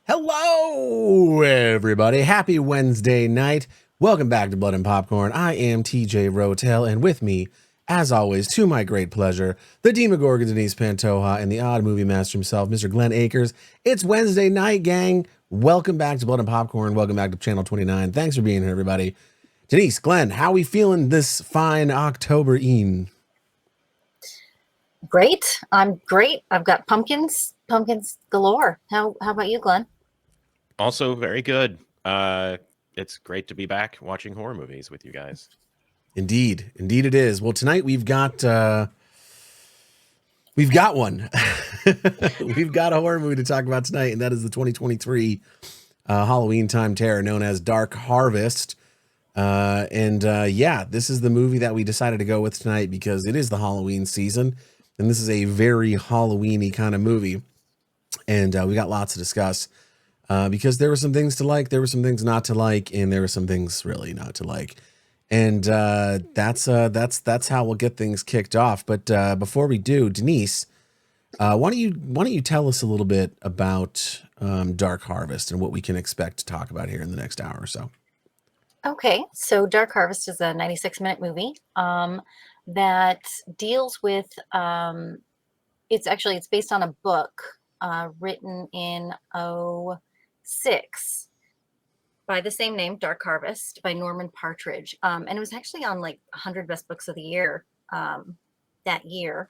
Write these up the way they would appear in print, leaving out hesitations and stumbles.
Hello, everybody. Happy Wednesday night. Welcome back to Blood and Popcorn. I am TJ Rotell, and with me, as always, to my great pleasure, the Demogorgon Denise Pantoja and the odd movie master himself, Mr. Glenn Akers. It's Wednesday night, gang. Welcome back to Blood and Popcorn. Welcome back to Channel 29. Thanks for being here, everybody. Denise, Glenn, how we feeling this fine October-een? Great. I'm great. I've got pumpkins galore. How about you, Glenn? Also very good. It's great to be back watching horror movies with you guys. Indeed it is. Well, tonight we've got one. We've got a horror movie to talk about tonight, and that is the 2023 Halloween time terror known as Dark Harvest. This is the movie that we decided to go with tonight because it is the Halloween season, and this is a very Halloween-y kind of movie. And we got lots to discuss because there were some things to like, there were some things not to like, and there were some things really not to like. And that's how we'll get things kicked off. But before we do, Denise, why don't you tell us a little bit about Dark Harvest and what we can expect to talk about here in the next hour or so? Okay, so Dark Harvest is a 96-minute movie that deals with it's based on a book written in '06 by the same name, Dark Harvest, by Norman Partridge. And it was actually on like 100 Best Books of the Year that year.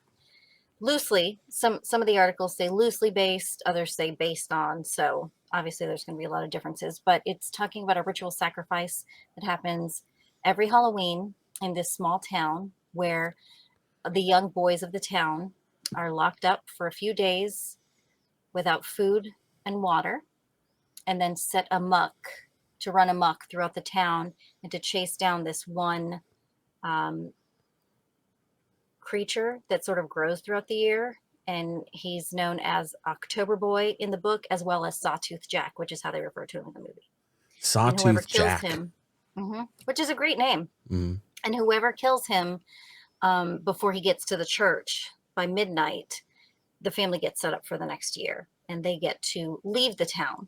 Loosely, some of the articles say loosely based, others say based on. So obviously there's going to be a lot of differences, but it's talking about a ritual sacrifice that happens every Halloween in this small town where the young boys of the town are locked up for a few days without food and water, and then to run amok throughout the town and to chase down this one creature that sort of grows throughout the year. And he's known as October Boy in the book, as well as Sawtooth Jack, which is how they refer to him in the movie. And whoever Sawtooth kills Jack. him, which is a great name. Mm. And whoever kills him before he gets to the church by midnight, the family gets set up for the next year, and they get to leave the town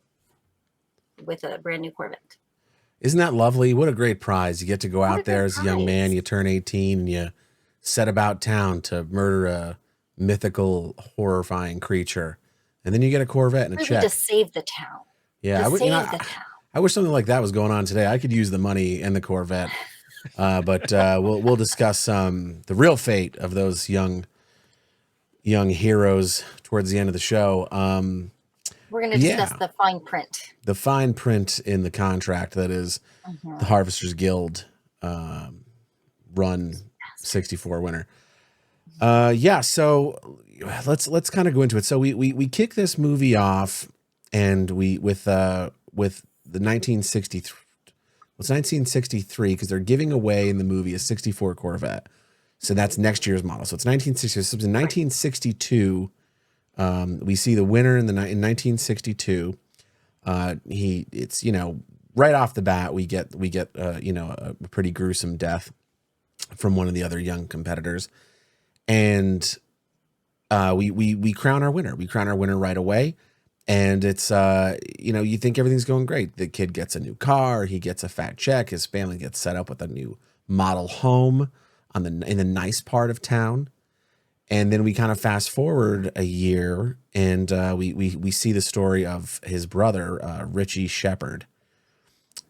with a brand new Corvette. Isn't that lovely? What a great prize. You get to go out there as a young man, you turn 18, and you set about town to murder a mythical, horrifying creature. And then you get a Corvette and a check. To save the town. Yeah, I wish something like that was going on today. I could use the money and the Corvette. But we'll discuss the real fate of those young heroes towards the end of the show. We're going to discuss the fine print. The fine print in the contract that is the Harvesters Guild Run 64 winner. So let's kind of go into it. So we kick this movie off, and we with the 1963. It's 1963 because they're giving away in the movie a 64 Corvette. So that's next year's model. So it's 1960. So in 1962, we see the winner in 1962. It's right off the bat we get a pretty gruesome death from one of the other young competitors, and we crown our winner. We crown our winner right away. And it's, you think everything's going great. The kid gets a new car. He gets a fat check. His family gets set up with a new model home in the nice part of town. And then we kind of fast forward a year, and we see the story of his brother, Richie Shepard,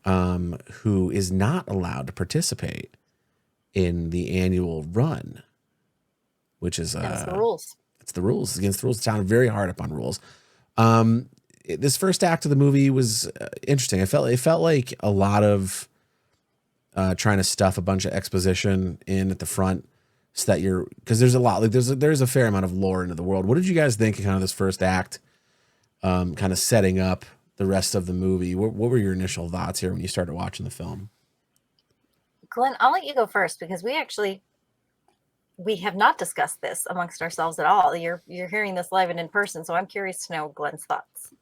who is not allowed to participate in the annual run, which is that's the rules. It's the rules. It's against the rules. It's sounded very hard up on rules. This first act of the movie was interesting. It felt like a lot of trying to stuff a bunch of exposition in at the front, so that because there's a lot, like there's a fair amount of lore into the world. What did you guys think of kind of this first act, kind of setting up the rest of the movie? What were your initial thoughts here when you started watching the film? Glenn, I'll let you go first because we have not discussed this amongst ourselves at all. You're hearing this live and in person, so I'm curious to know Glenn's thoughts.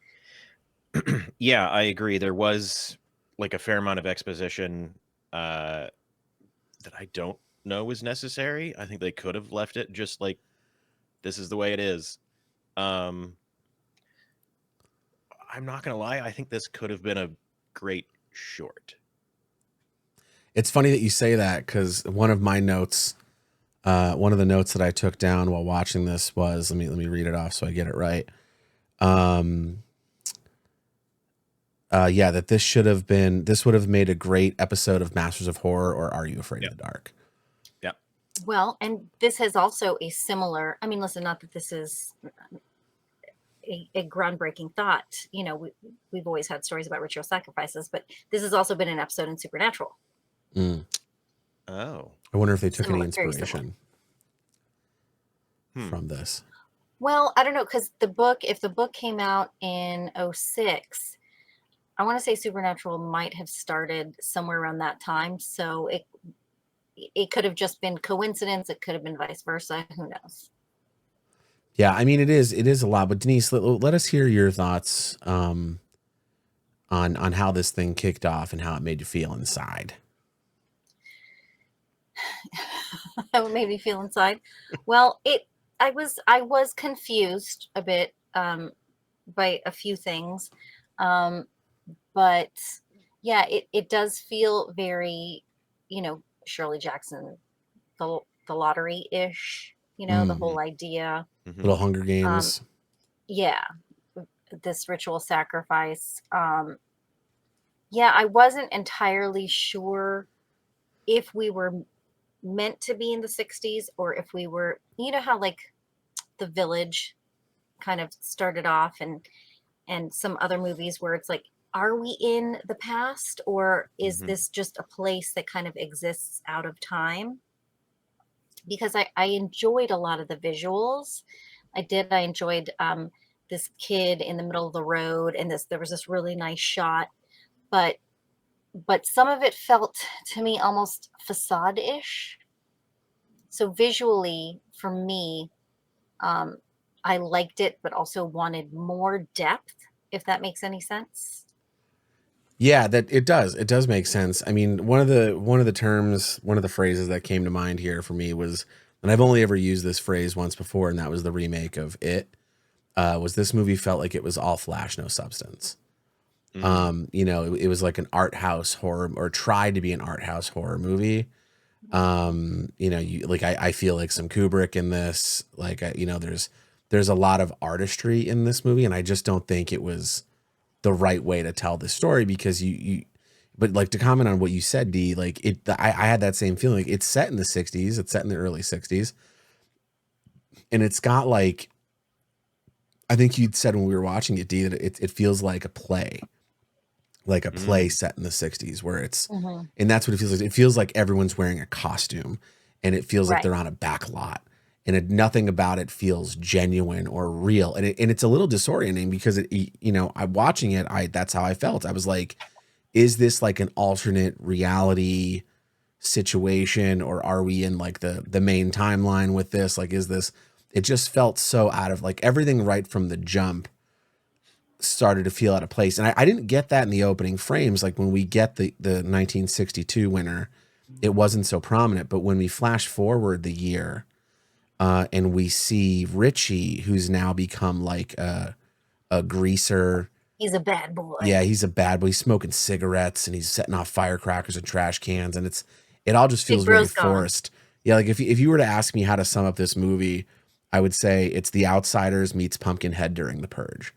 Yeah, I agree. There was like a fair amount of exposition that I don't know is necessary. I think they could have left it just like, this is the way it is. I I'm not gonna lie, I think this could have been a great short. It's funny that you say that, because one of my notes, one of the notes that I took down while watching this was, let me read it off so I get it right. Yeah, that this would have made a great episode of Masters of Horror or Are You Afraid of the Dark? Yeah. Well, and this has also a similar, I mean, listen, not that this is a groundbreaking thought. You know, we've always had stories about ritual sacrifices, but this has also been an episode in Supernatural. Mm. Oh. I wonder if they took any Very similar. inspiration from this. Well, I don't know, because if the book came out in 2006, I want to say Supernatural might have started somewhere around that time. So it could have just been coincidence. It could have been vice versa. Who knows? Yeah, I mean, it is a lot. But Denise, let us hear your thoughts on how this thing kicked off and how it made you feel inside. How it made me feel inside. Well, I was confused a bit by a few things, but yeah, it does feel very, Shirley Jackson, the lottery ish. The whole idea. Little Hunger Games. Yeah, this ritual sacrifice. Yeah, I wasn't entirely sure if we were meant to be in the 60s or if we were, how like The Village kind of started off, and some other movies where it's like, are we in the past, or is this just a place that kind of exists out of time? Because I enjoyed a lot of the visuals. I enjoyed this kid in the middle of the road, and there was this really nice shot, but some of it felt to me almost facade-ish. So visually, for me, I liked it, but also wanted more depth, if that makes any sense. Yeah, that it does. It does make sense. I mean, one of the phrases that came to mind here for me was, and I've only ever used this phrase once before, and that was the remake of It. Was this movie felt like it was all flash, no substance. It was like an art house horror, or tried to be an art house horror movie. I feel like some Kubrick in this. Like, there's a lot of artistry in this movie, and I just don't think it was the right way to tell the story, because but like, to comment on what you said, D, like I had that same feeling. Like, it's set in the 60s, it's set in the early 60s, and it's got, like, I think you'd said when we were watching it, D, that it feels like a play. Like a play set in the 60s, where it's, and that's what it feels like. It feels like everyone's wearing a costume, and it feels like they're on a back lot, and nothing about it feels genuine or real. And it's a little disorienting, because I'm watching it. That's how I felt. I was like, is this like an alternate reality situation, or are we in like the main timeline with this? Like, is this, it just felt so out of, like, everything right from the jump started to feel out of place. And I didn't get that in the opening frames. Like, when we get the 1962 winner, it wasn't so prominent. But when we flash forward the year, and we see Richie, who's now become like a greaser. He's a bad boy. Yeah, he's a bad boy. He's smoking cigarettes, and he's setting off firecrackers and trash cans, and it all just feels very forced. Yeah, like, if you were to ask me how to sum up this movie, I would say it's The Outsiders meets Pumpkinhead during the Purge.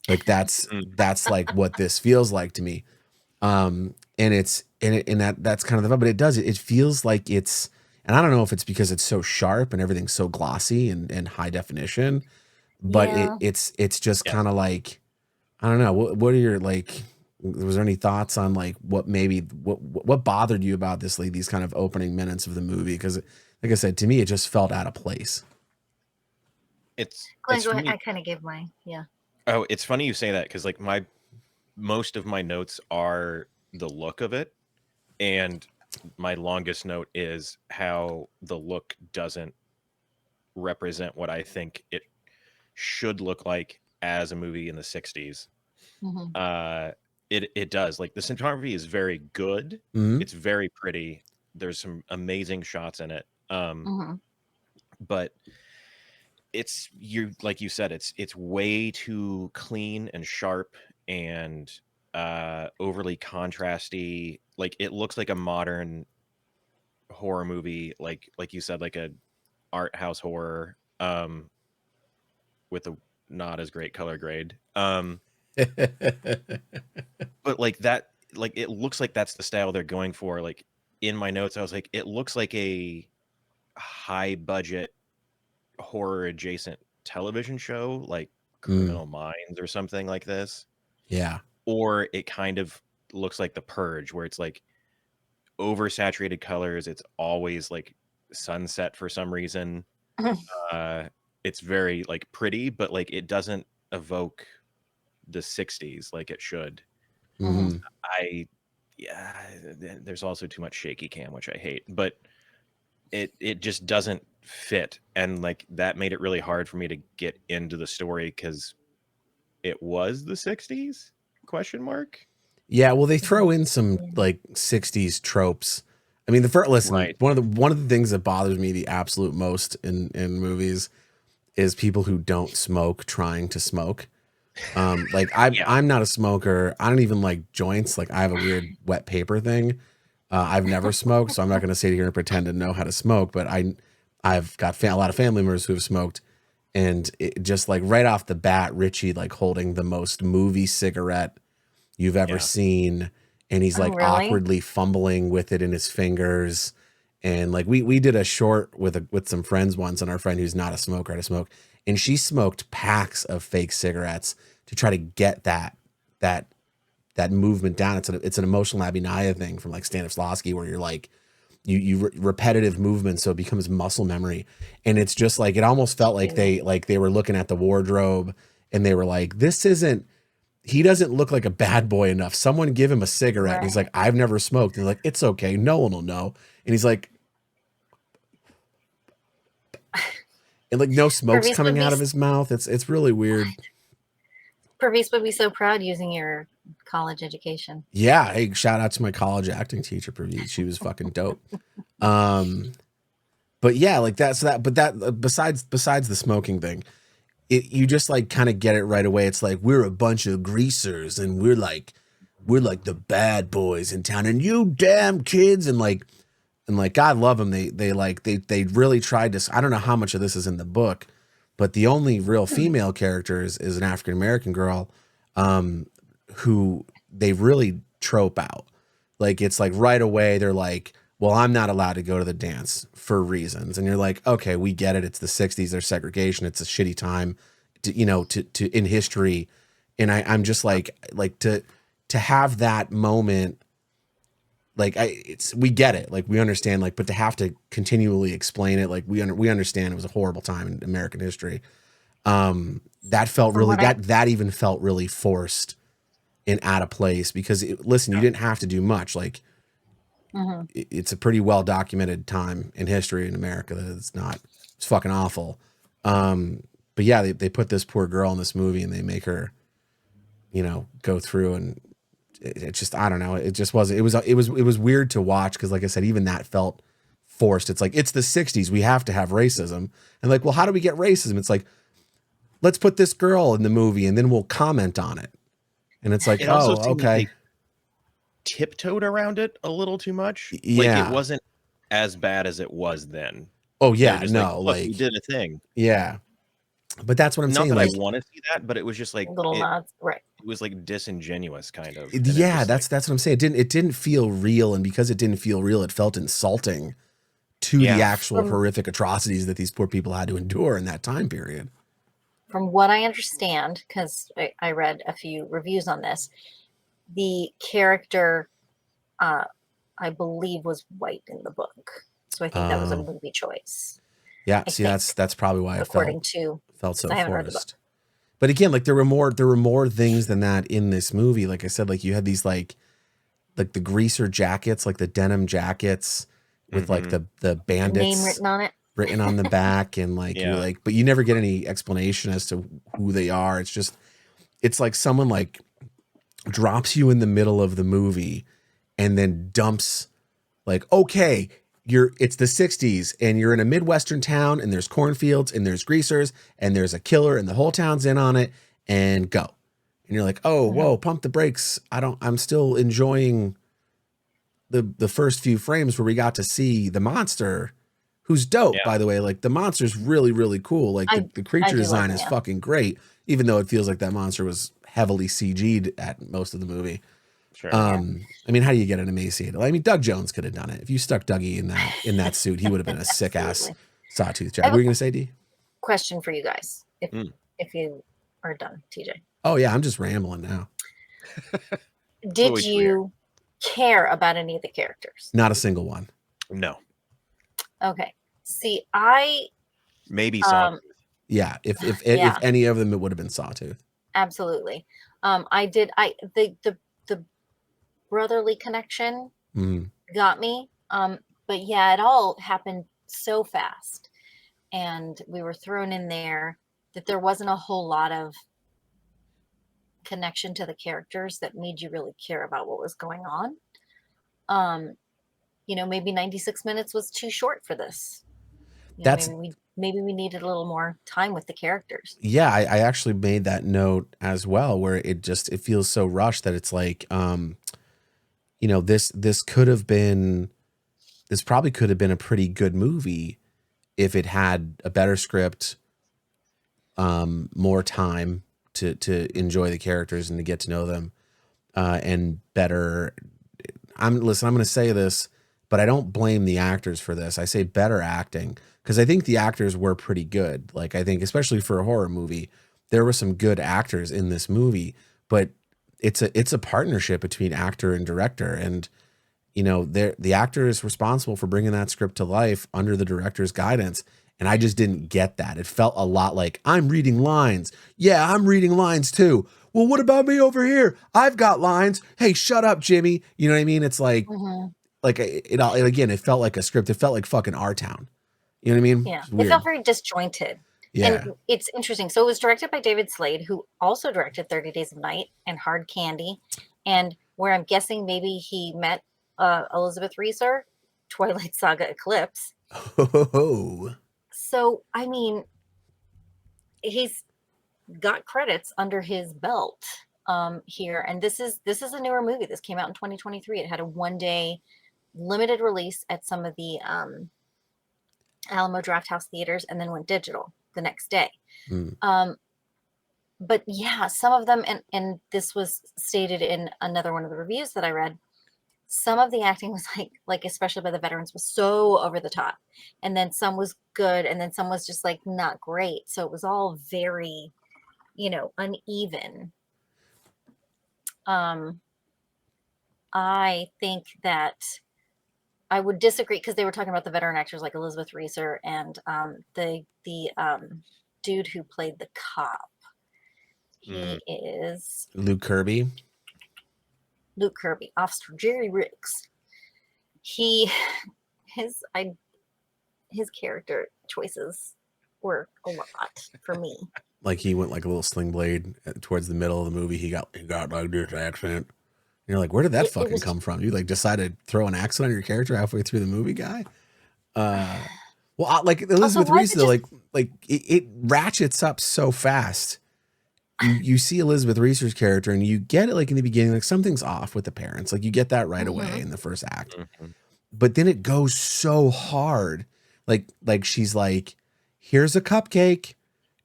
Like, that's like what this feels like to me. And that's kind of but it feels like it's, and I don't know if it's because it's so sharp and everything's so glossy and high definition, but it's just kind of like, I don't know. What are your, like, was there any thoughts on, like, what bothered you about these kind of opening minutes of the movie? Because, like I said, to me, it just felt out of place. Glenn, go ahead. I kind of gave mine. Yeah. Oh, it's funny you say that, because like most of my notes are the look of it, and my longest note is how the look doesn't represent what I think it should look like as a movie in the 60s. It does. Like, the cinematography is very good. It's very pretty. There's some amazing shots in it. But it's, like you said, it's way too clean and sharp, and overly contrasty. Like it looks like a modern horror movie, like you said, like a art house horror, with a not as great color grade. But like that, like it looks like that's the style they're going for. Like in my notes, I was like, it looks like a high budget horror adjacent television show, like Criminal Minds or something like this. Yeah. Or it kind of looks like The Purge, where it's like oversaturated colors. It's always like sunset for some reason. It's very like pretty, but like it doesn't evoke the 60s like it should. Mm-hmm. Yeah, there's also too much shaky cam, which I hate, but it just doesn't fit, and like that made it really hard for me to get into the story because it was the 60s question mark. Yeah, well, they throw in some like 60s tropes. I mean, listen, Right. one of the things that bothers me the absolute most in movies is people who don't smoke trying to smoke. Like I'm not a smoker. I don't even like joints. Like I have a weird wet paper thing. I've never smoked, so I'm not going to sit here and pretend to know how to smoke. But I've got a lot of family members who have smoked, and it just like right off the bat, Richie like holding the most movie cigarette you've ever seen, and he's like really? awkwardly fumbling with it in his fingers. And like we did a short with some friends once, and our friend who's not a smoker had to smoke, and she smoked packs of fake cigarettes to try to get that movement down. It's an emotional Abinaya thing from like Stanislavski, where you're like you repetitive movement, so it becomes muscle memory. And it's just like it almost felt like they were looking at the wardrobe and they were like, he doesn't look like a bad boy enough. Someone give him a cigarette. Right. And he's like, I've never smoked. And they're like, it's okay, no one will know. And he's like, and like no smoke's coming out of his mouth. It's really weird. Pervis would be so proud using your college education. Yeah. Hey, shout out to my college acting teacher, Pervis. She was fucking dope. But yeah, like that's that. But that besides the smoking thing, you just like kind of get it right away. It's like we're a bunch of greasers and we're like the bad boys in town, and you damn kids, and like God love them. They really tried to. I don't know how much of this is in the book, but the only real female character is an African American girl, who they really trope out. Like it's like right away they're like, well, I'm not allowed to go to the dance for reasons. And you're like, okay, we get it. It's the 60s. There's segregation. It's a shitty time to in history. And I'm just like to have that moment, like we get it. Like we understand, like, but to have to continually explain it, like we understand it was a horrible time in American history. That felt really, that even felt really forced and out of place because listen, you didn't have to do much. Like, it's a pretty well documented time in history in America that it's fucking awful. But yeah, they put this poor girl in this movie and they make her, go through, and it just, I don't know. It just wasn't, it was weird to watch. Cause like I said, even that felt forced. It's like, it's the 60s. We have to have racism. And like, well, how do we get racism? It's like, let's put this girl in the movie and then we'll comment on it. And it's like, okay. Like tiptoed around it a little too much. Yeah. Like it wasn't as bad as it was then. Oh yeah, no, like we did a thing. Yeah, but that's what I'm saying. Not that like, I want to see that, but it was just like little nods, right? It was like disingenuous, kind of. Yeah, that's what I'm saying. It didn't feel real, and because it didn't feel real, it felt insulting to the actual horrific atrocities that these poor people had to endure in that time period. From what I understand, because I read a few reviews on this, the character, I believe, was white in the book, so I think that was a movie choice. Yeah, that's probably why it felt so forced. But again, like there were more things than that in this movie. Like I said, like you had these like the greaser jackets, like the denim jackets with like the bandits name written on the back, and like you're like, but you never get any explanation as to who they are. It's like someone like drops you in the middle of the movie and then dumps like, okay, it's the 60s and you're in a Midwestern town and there's cornfields and there's greasers and there's a killer and the whole town's in on it, and go. and you're like, oh, whoa, pump the brakes. I'm still enjoying the first few frames where we got to see the monster, who's dope, by the way. Like, the monster's really, really cool. Like, the creature design is fucking great, even though it feels like that monster was heavily CG'd at most of the movie. Sure. I mean, how do you get an emaciated? I mean, Doug Jones could have done it. If you stuck Dougie in that suit, he would have been a sick ass Sawtooth Chad. What were you gonna say, D? Question for you guys, if you are done, TJ. Oh yeah, I'm just rambling now. Did you care about any of the characters? Not a single one. No. Okay. See, I maybe Sawtooth. Yeah, if any of them, it would have been Sawtooth. Absolutely. The brotherly connection got me. But yeah, it all happened so fast, and we were thrown in there that there wasn't a whole lot of connection to the characters that made you really care about what was going on. Maybe 96 minutes was too short for this. Maybe we needed a little more time with the characters. Yeah, I actually made that note as well, where it feels so rushed that it's like, this probably could have been a pretty good movie if it had a better script, more time to enjoy the characters and to get to know them, and better. I'm going to say this, but I don't blame the actors for this. I say better acting, because I think the actors were pretty good. Like, I think, especially for a horror movie, there were some good actors in this movie, but it's a partnership between actor and director. And, the actor is responsible for bringing that script to life under the director's guidance. And I just didn't get that. It felt a lot like, I'm reading lines. Yeah, I'm reading lines too. Well, what about me over here? I've got lines. Hey, shut up, Jimmy. You know what I mean? It's like, it felt like a script. It felt like fucking Our Town. You know what I mean? Yeah, it felt very disjointed. Yeah. And it's interesting. So it was directed by David Slade, who also directed 30 Days of Night and Hard Candy, and where I'm guessing maybe he met Elizabeth Reeser, Twilight Saga Eclipse. Oh. So, I mean, he's got credits under his belt here. And this is a newer movie. This came out in 2023. It had a one-day limited release at some of the Alamo Drafthouse theaters, and then went digital the next day. But yeah, some of them, and this was stated in another one of the reviews that I read, some of the acting was like especially by the veterans, was so over the top, and then some was good, and then some was just like not great. So it was all very, uneven. I think that I would disagree, because they were talking about the veteran actors like Elizabeth Reeser and the dude who played the cop. He is Luke Kirby, Officer Jerry Riggs. His character choices were a lot for me. Like, he went like a little sling blade towards the middle of the movie. He got like this accent. And you're like, where did that fucking come from? You like decided to throw an accent on your character halfway through the movie, guy? Well, like Elizabeth Reese, it ratchets up so fast. You see Elizabeth Reese's character, and you get it like in the beginning, like something's off with the parents. Like, you get that right away in the first act. But then it goes so hard. Like she's like, here's a cupcake.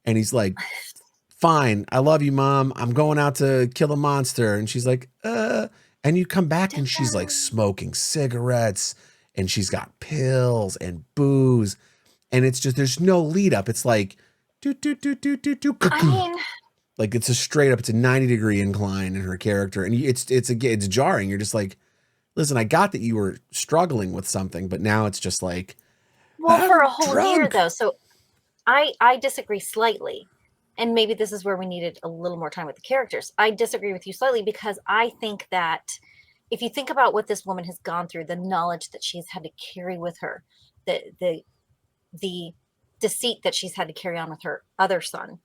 And he's like, fine, I love you, Mom. I'm going out to kill a monster. And she's like, and you come back and she's like smoking cigarettes, and she's got pills and booze. And it's just, there's no lead up. It's like, I mean, like, it's a straight up, it's a 90-degree incline in her character. And it's jarring. You're just like, listen, I got that you were struggling with something, but now it's just like, well, for a whole year though. So I disagree slightly. And maybe this is where we needed a little more time with the characters. I disagree with you slightly, because I think that if you think about what this woman has gone through, the knowledge that she's had to carry with her, the deceit that she's had to carry on with her other son,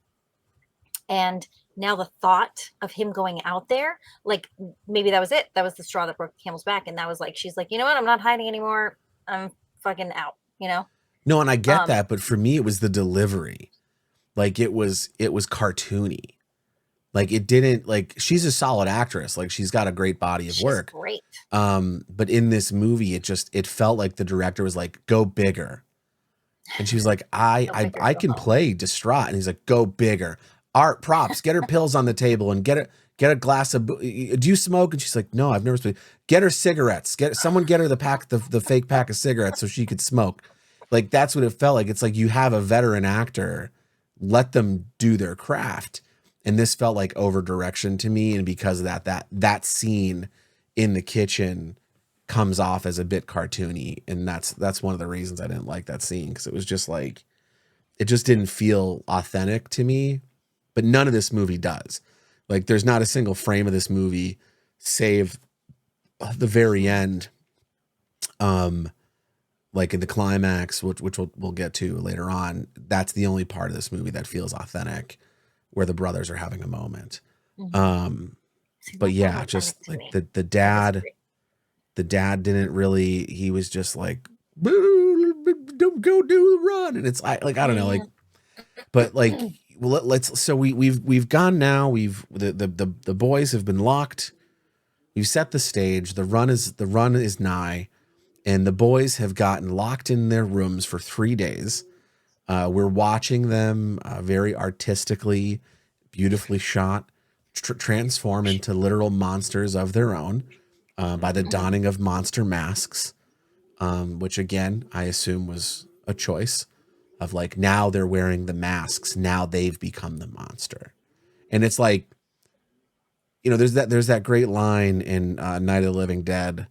and now the thought of him going out there, like, maybe that was it. That was the straw that broke the camel's back. And that was like, she's like, you know what? I'm not hiding anymore. I'm fucking out, No, and I get that. But for me, it was the delivery. Like, it was cartoony. Like it didn't like she's a solid actress. Like she's got a great body of She's work. great. But in this movie, it felt like the director was like, go bigger. And she was like, I can play distraught. And he's like, go bigger. Art props, get her pills on the table and get a glass of, do you smoke? And she's like, no, I've never smoked. Get her cigarettes. Someone get her the fake pack of cigarettes so she could smoke. Like, that's what it felt like. It's like you have a veteran actor, let them do their craft. And this felt like over direction to me. And because of that scene in the kitchen comes off as a bit cartoony. And that's one of the reasons I didn't like that scene. Cause it was just like, it just didn't feel authentic to me, but none of this movie does. Like there's not a single frame of this movie save the very end. Like in the climax, which we'll get to later on, that's the only part of this movie that feels authentic, where the brothers are having a moment. But yeah, just like the dad didn't really. He was just like, don't go do the run, and it's I don't know, like, but like, well, let's. So we've gone now. The boys have been locked. We've set the stage. The run is nigh. And the boys have gotten locked in their rooms for 3 days. We're watching them very artistically, beautifully shot, transform into literal monsters of their own by the donning of monster masks, which again, I assume was a choice of like, now they're wearing the masks. Now they've become the monster. And it's like, you know, there's that great line in Night of the Living Dead,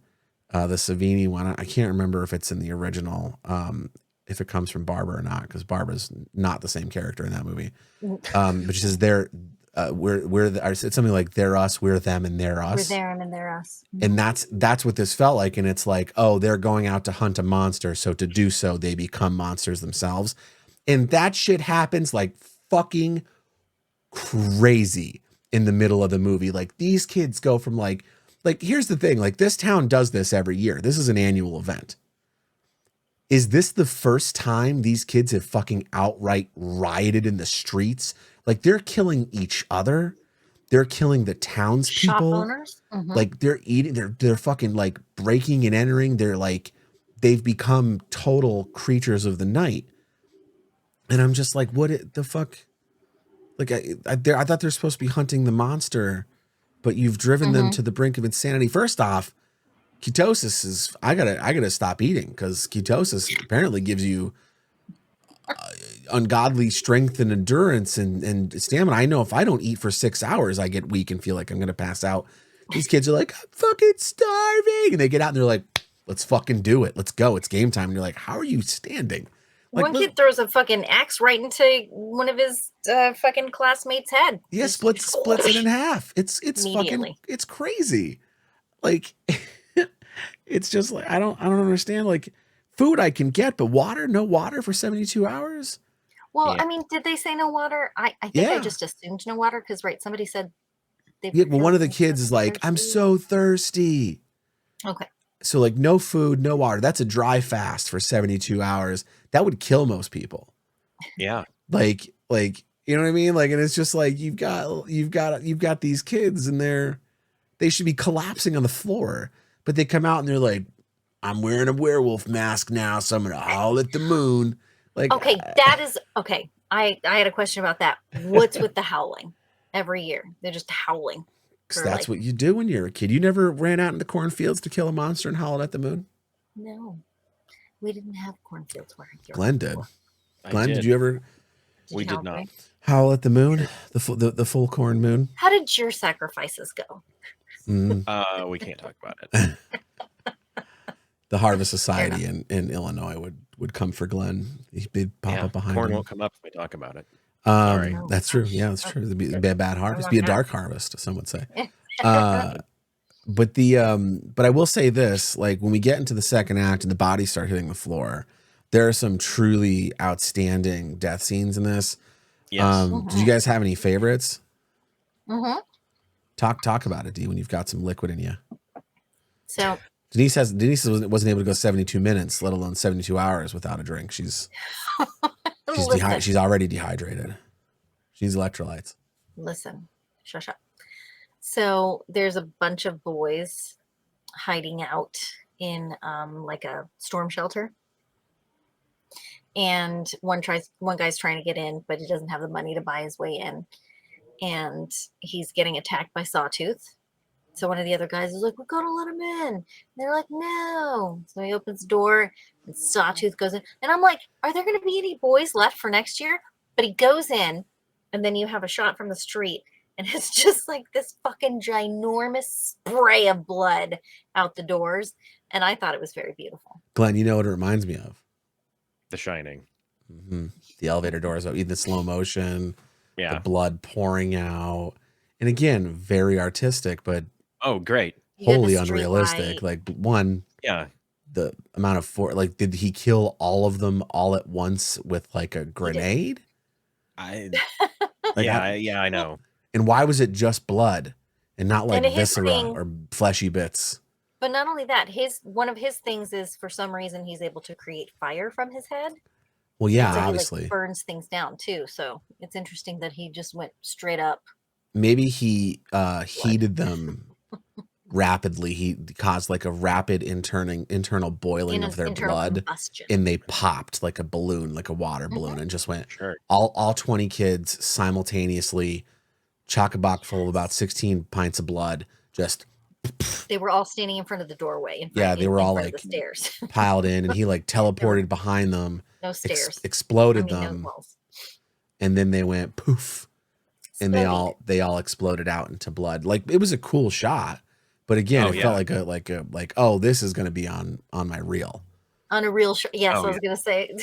the Savini one. I can't remember if it's in the original, if it comes from Barbara or not, because Barbara's not the same character in that movie. But she says it's something like they're us, we're them, and they're us. We're them and they're us. And that's what this felt like. And it's like, oh, they're going out to hunt a monster, so to do so, they become monsters themselves. And that shit happens like fucking crazy in the middle of the movie. Like these kids go from like, here's the thing, like this town does this every year. This is an annual event. Is this the first time these kids have fucking outright rioted in the streets? Like they're killing each other. They're killing the townspeople. Shop owners. Like they're fucking like breaking and entering. They're like, they've become total creatures of the night. And I'm just like, what the fuck? Like I thought they're supposed to be hunting the monster, but you've driven them to the brink of insanity. First off, ketosis is, I gotta stop eating, because ketosis apparently gives you ungodly strength and endurance and stamina. I know if I don't eat for 6 hours, I get weak and feel like I'm gonna pass out. These kids are like, I'm fucking starving, and they get out and they're like, let's fucking do it. Let's go. It's game time. And you're like, how are you standing? Like, one kid throws a fucking axe right into one of his fucking classmates' head. Yeah, splits it in half. It's fucking, it's crazy. Like, it's just like, I don't understand. Like, food I can get, but no water for 72 hours. Well, yeah. I mean, did they say no water? I think I just assumed no water because, right, somebody said. Well, one of the kids is like, I'm so thirsty. Okay. So like no food, no water. That's a dry fast for 72 hours. That would kill most people. Yeah. Like, you know what I mean? Like, and it's just like, you've got these kids and they should be collapsing on the floor, but they come out and they're like, I'm wearing a werewolf mask now, so I'm going to howl at the moon. Like, okay. That is okay. I had a question about that. What's with the howling every year? They're just howling. Because that's what you do when you're a kid. You never ran out in the cornfields to kill a monster and howl at the moon? No. We didn't have cornfields where I grew up. Glenn did. Glenn, did you ever? We did not. Howl at the moon? The full corn moon? How did your sacrifices go? We can't talk about it. The Harvest Society in Illinois would come for Glenn. He'd pop up behind corn him. won't come up if we talk about it. Sorry. That's true. Yeah, that's true. It'd be a bad harvest. It'd be a dark harvest, some would say. But I will say this, like when we get into the second act and the bodies start hitting the floor, there are some truly outstanding death scenes in this. Yes. Did you guys have any favorites? Mm-hmm. Talk about it, Dee, when you've got some liquid in you. So Denise wasn't able to go 72 minutes, let alone 72 hours without a drink. She's already dehydrated. She needs electrolytes. Listen, Shush up. So there's a bunch of boys hiding out in like a storm shelter. And one guy's trying to get in, but he doesn't have the money to buy his way in. And he's getting attacked by Sawtooth. So one of the other guys is like, "We gotta let him in." And they're like, "No." So he opens the door and Sawtooth goes in. And I'm like, are there gonna be any boys left for next year? But he goes in, and then you have a shot from the street, and it's just like this fucking ginormous spray of blood out the doors. And I thought it was very beautiful. Glenn, you know what it reminds me of? The Shining. Mm-hmm. The elevator doors, the slow motion, Yeah. the blood pouring out. And again, very artistic, but Oh, great. wholly unrealistic. Like, one, Yeah. the amount of like, did he kill all of them all at once with like a grenade? I Like, yeah, I know. And why was it just blood and not like And his viscera thing- or fleshy bits? But not only that, one of his things is, for some reason, he's able to create fire from his head. Well, yeah, And so obviously. he like burns things down too. So it's interesting that he just went straight up. Maybe he heated them rapidly. He caused like a rapid internal boiling of their internal blood, combustion. and they popped like a balloon, like a water balloon, and just went. Sure. All 20 kids simultaneously, chock-a-block full of about 16 pints of blood, just They were all standing in front of the doorway. they were all in front of like the stairs. piled in, and he like teleported behind them, No stairs. exploded No them, walls. and then they went poof, and they all exploded out into blood. Like, it was a cool shot, but again, it felt like oh, this is going to be on my reel. On a real shot. Yes, Oh, I was going to say.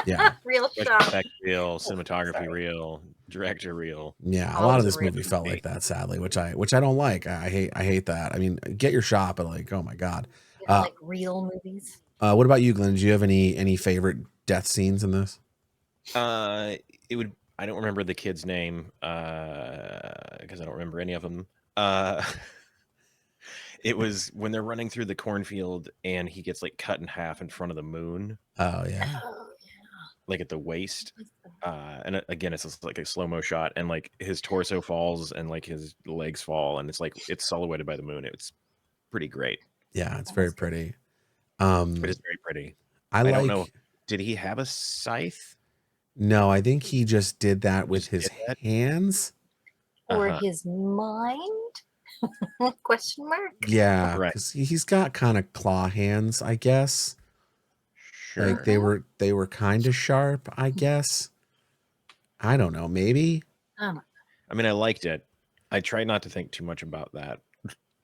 Yeah. Real Special shot. effect reel, cinematography reel, director reel. Yeah, a All lot of the this movie written felt like that, sadly, which I don't like. I hate that. I mean, get your shot, but like, oh my god. Like real movies. What about you, Glenn? Do you have any favorite death scenes in this? It would. I don't remember the kid's name because I don't remember any of them. It was when they're running through the cornfield and he gets like cut in half in front of the moon, Oh yeah. Oh, like at the waist. And again, it's just like a slow-mo shot, and like his torso falls and like his legs fall, and it's like it's silhouetted by the moon. It's pretty great. Yeah, it's very pretty. It is very pretty. I don't know. like. Did he have a scythe? No, I think he just did that with his did that? hands. Or Uh-huh. his mind? Question mark. Yeah, Right. because he's got kind of claw hands, I guess. Sure. Like they were kind of sharp, I guess. I don't know, maybe. Oh, I mean, I liked it. I tried not to think too much about that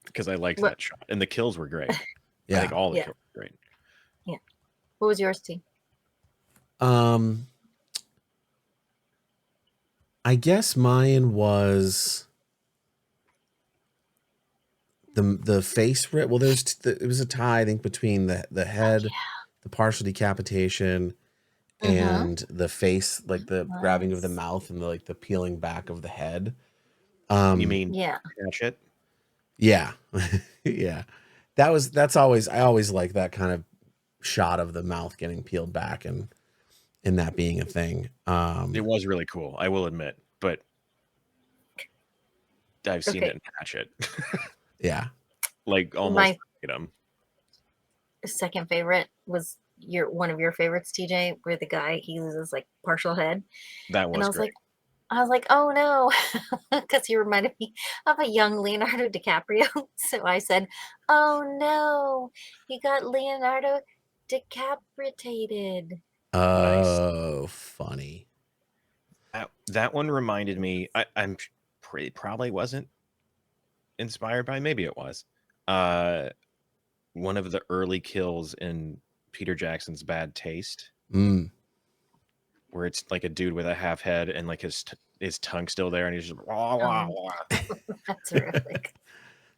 because I liked that shot, and the kills were great. I Yeah. think all the Yeah. kills were great. what was yours, T? I guess mine was the face rip. Well, it was a tie, I think, between the head, the partial decapitation, and the face, like the grabbing of the mouth and the peeling back of the head. You mean Yeah. Hatchet? Yeah. Yeah. I always like that kind of shot of the mouth getting peeled back and that being a thing. It was really cool, I will admit, but I've seen Okay. it in Hatchet. Yeah. Like almost My verbatim. second favorite was one of your favorites, TJ, where the guy, he loses like partial head. That And I was was great. like, oh no, because he reminded me of a young Leonardo DiCaprio. So I said, oh no, he got Leonardo decapitated. Oh, funny. That one reminded me. I'm probably wasn't inspired by. Maybe it was. One of the early kills in Peter Jackson's Bad Taste, where it's like a dude with a half head and like his tongue still there, and he's just wah, wah, wah. That's terrific.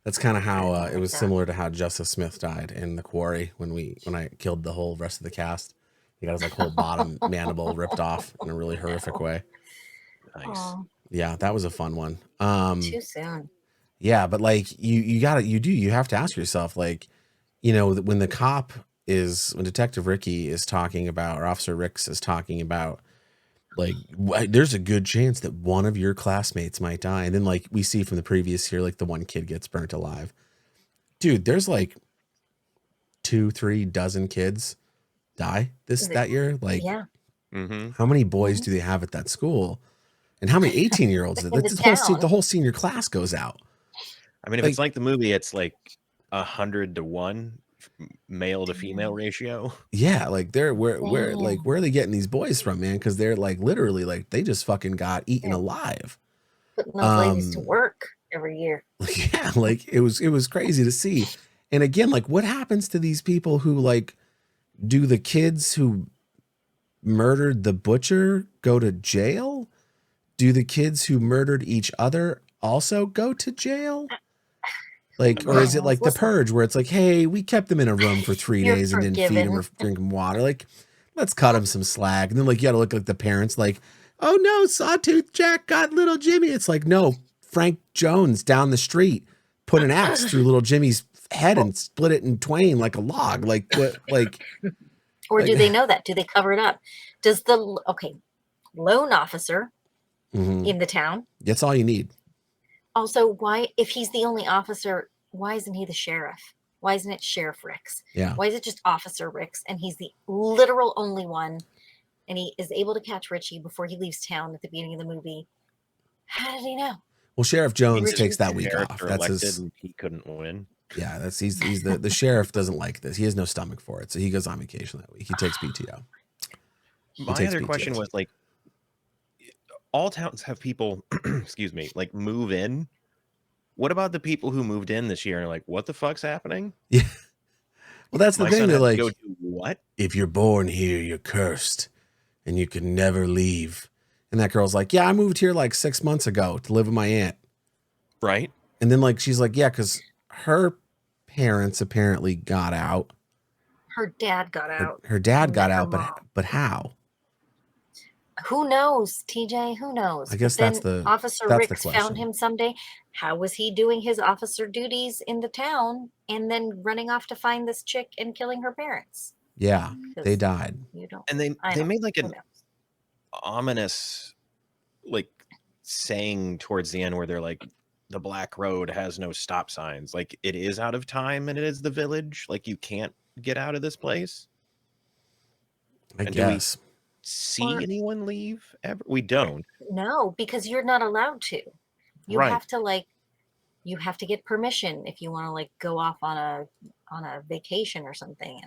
That's kind of how it was that. similar to how Justice Smith died in The Quarry when I killed the whole rest of the cast. He got his like whole bottom mandible ripped off in a really horrific way. Nice. Aw, Yeah, that was a fun one. too soon. Yeah, but like you have to ask yourself, like, when Detective Ricky is talking about, or Officer Ricks is talking about like there's a good chance that one of your classmates might die. And then like we see from the previous year, like the one kid gets burnt alive. Dude, there's like 2-3 dozen kids die that year. Like, Yeah, how many boys do they have at that school? And how many 18-year-olds? in the The town. whole senior class goes out. I mean, if Like- it's like the movie, it's like 100-to-1 male to female ratio. Yeah, like where are they getting these boys from, man? Because they're like literally like they just fucking got eaten alive. Putting those ladies to work every year. Yeah, like it was crazy to see. And again, like what happens to these people who like do the kids who murdered the butcher go to jail? Do the kids who murdered each other also go to jail? Like, or is it like The Purge where it's like, hey, we kept them in a room for 3 days and didn't feed them or drink them water. Like, let's cut them some slack. And then like, you got to look like the parents like, oh no, Sawtooth Jack got little Jimmy. It's like, no, Frank Jones down the street put an axe through little Jimmy's head and split it in twain like a log. Like what, like. Or do they know that? Do they cover it up? Does the lone officer in the town? That's all you need. Also, why, if he's the only officer, why isn't he the sheriff? Why isn't it Sheriff Ricks? Yeah. Why is it just Officer Ricks? And he's the literal only one. And he is able to catch Richie before he leaves town at the beginning of the movie. How did he know? Well, Sheriff Jones Richie takes that week off. That's his. And he couldn't win. Yeah, he's the sheriff doesn't like this. He has no stomach for it, so he goes on vacation that week. He takes PTO. My other question was like, all towns have people, excuse me, like move in. What about the people who moved in this year and are like, what the fuck's happening? Yeah. Well, that's the thing. They're like, go do what? If you're born here, you're cursed and you can never leave. And that girl's like, yeah, I moved here like 6 months ago to live with my aunt. Right. And then like, she's like, yeah, because her parents apparently got out. Her dad got out. Her dad got out, but how? Who knows, TJ? Who knows? I guess Officer Ricks found him someday. How was he doing his officer duties in the town and then running off to find this chick and killing her parents? Yeah, they died. You don't. And they made like an ominous like saying towards the end where they're like, the Black Road has no stop signs. Like it is out of time and it is the village. Like you can't get out of this place. I guess. Do we see anyone leave ever? We don't. No, because you're not allowed to. You have to you have to get permission if you want to like go off on a vacation or something.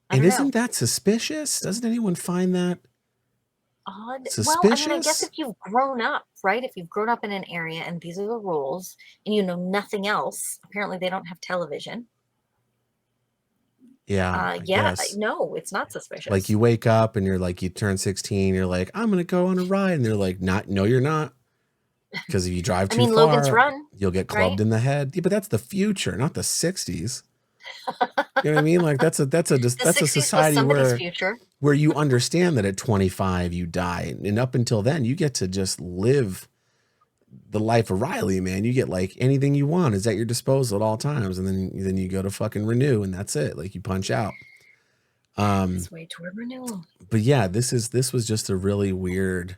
And isn't that suspicious? Doesn't anyone find that odd? suspicious? Well, I guess if you've grown up, right? If you've grown up in an area and these are the rules and you know nothing else, apparently they don't have television. Yeah. No, it's not suspicious. Like you wake up and you're like, you turn 16, you're like, I'm going to go on a ride. And they're like, no, you're not. Because if you drive too far, Logan's Run, you'll get clubbed in the head. Yeah, but that's the future, not the 60s. You know what I mean? Like that's a society where you understand that at 25 you die, and up until then you get to just live the life of Riley, man. You get like anything you want is at your disposal at all times, and then you go to fucking renew, and that's it. Like you punch out. It's way toward renewal. But yeah, this was just a really weird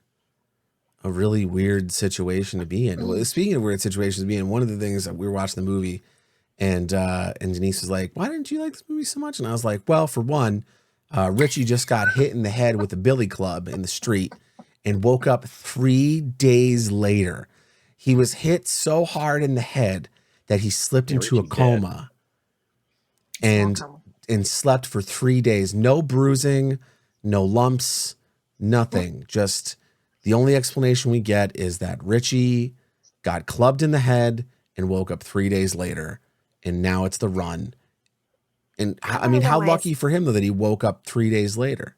situation to be in. Well, speaking of weird situations to be in, one of the things that we were watching the movie. And Denise was like, why didn't you like this movie so much? And I was like, well, for one, Richie just got hit in the head with a billy club in the street and woke up 3 days later. He was hit so hard in the head that he slipped into a coma and slept for 3 days. No bruising, no lumps, nothing. Just the only explanation we get is that Richie got clubbed in the head and woke up 3 days later. And now it's the run. And I mean, how lucky for him, though, that he woke up 3 days later.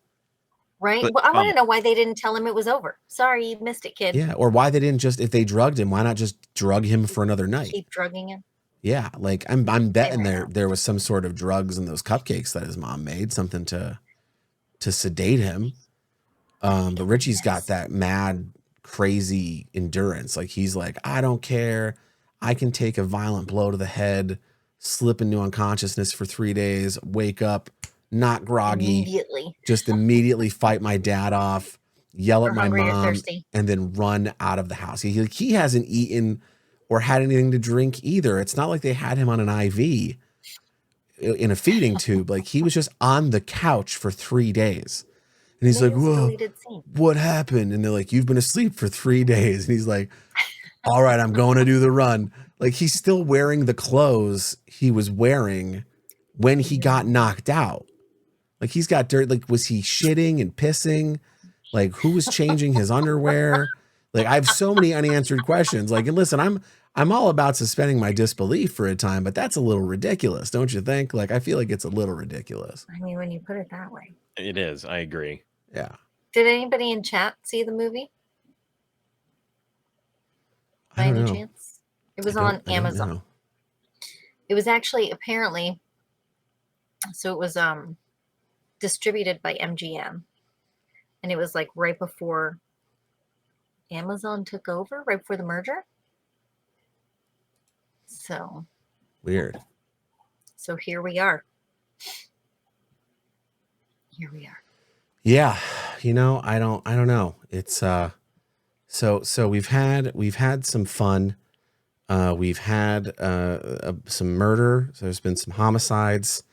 Right. But, well, I want to know why they didn't tell him it was over. Sorry, you missed it, kid. Yeah. Or why they didn't if they drugged him, why not just drug him for another night? Keep drugging him. Yeah. Like I'm betting there was some sort of drugs in those cupcakes that his mom made, something to sedate him. But Richie's got that mad, crazy endurance. Like he's like, I don't care. I can take a violent blow to the head, slip into unconsciousness for 3 days, wake up, not groggy, just immediately fight my dad off, yell at Or my hungry or mom, thirsty. and then run out of the house. He hasn't eaten or had anything to drink either. It's not like they had him on an IV in a feeding tube. Like, he was just on the couch for 3 days. And he's Maybe like, it was a whoa, deleted scene. what happened? And they're like, you've been asleep for 3 days. And he's like, all right, I'm going to do the run. Like, he's still wearing the clothes he was wearing when he got knocked out. Like, he's got dirt. Like, was he shitting and pissing? Like, who was changing his underwear? Like, I have so many unanswered questions. Like, and listen, I'm all about suspending my disbelief for a time, but that's a little ridiculous, don't you think? Like, I feel like it's a little ridiculous. I mean, when you put it that way. It is. I agree. Yeah. Did anybody in chat see the movie? By I don't any know. chance? It was I on don't Amazon. know. It was actually apparently, so it was distributed by MGM, and it was like right before Amazon took over, right before the merger. So Weird. here we are. Here we are. Yeah. You know, I don't know. It's so we've had some fun. We've had some murder. So there's been some homicides,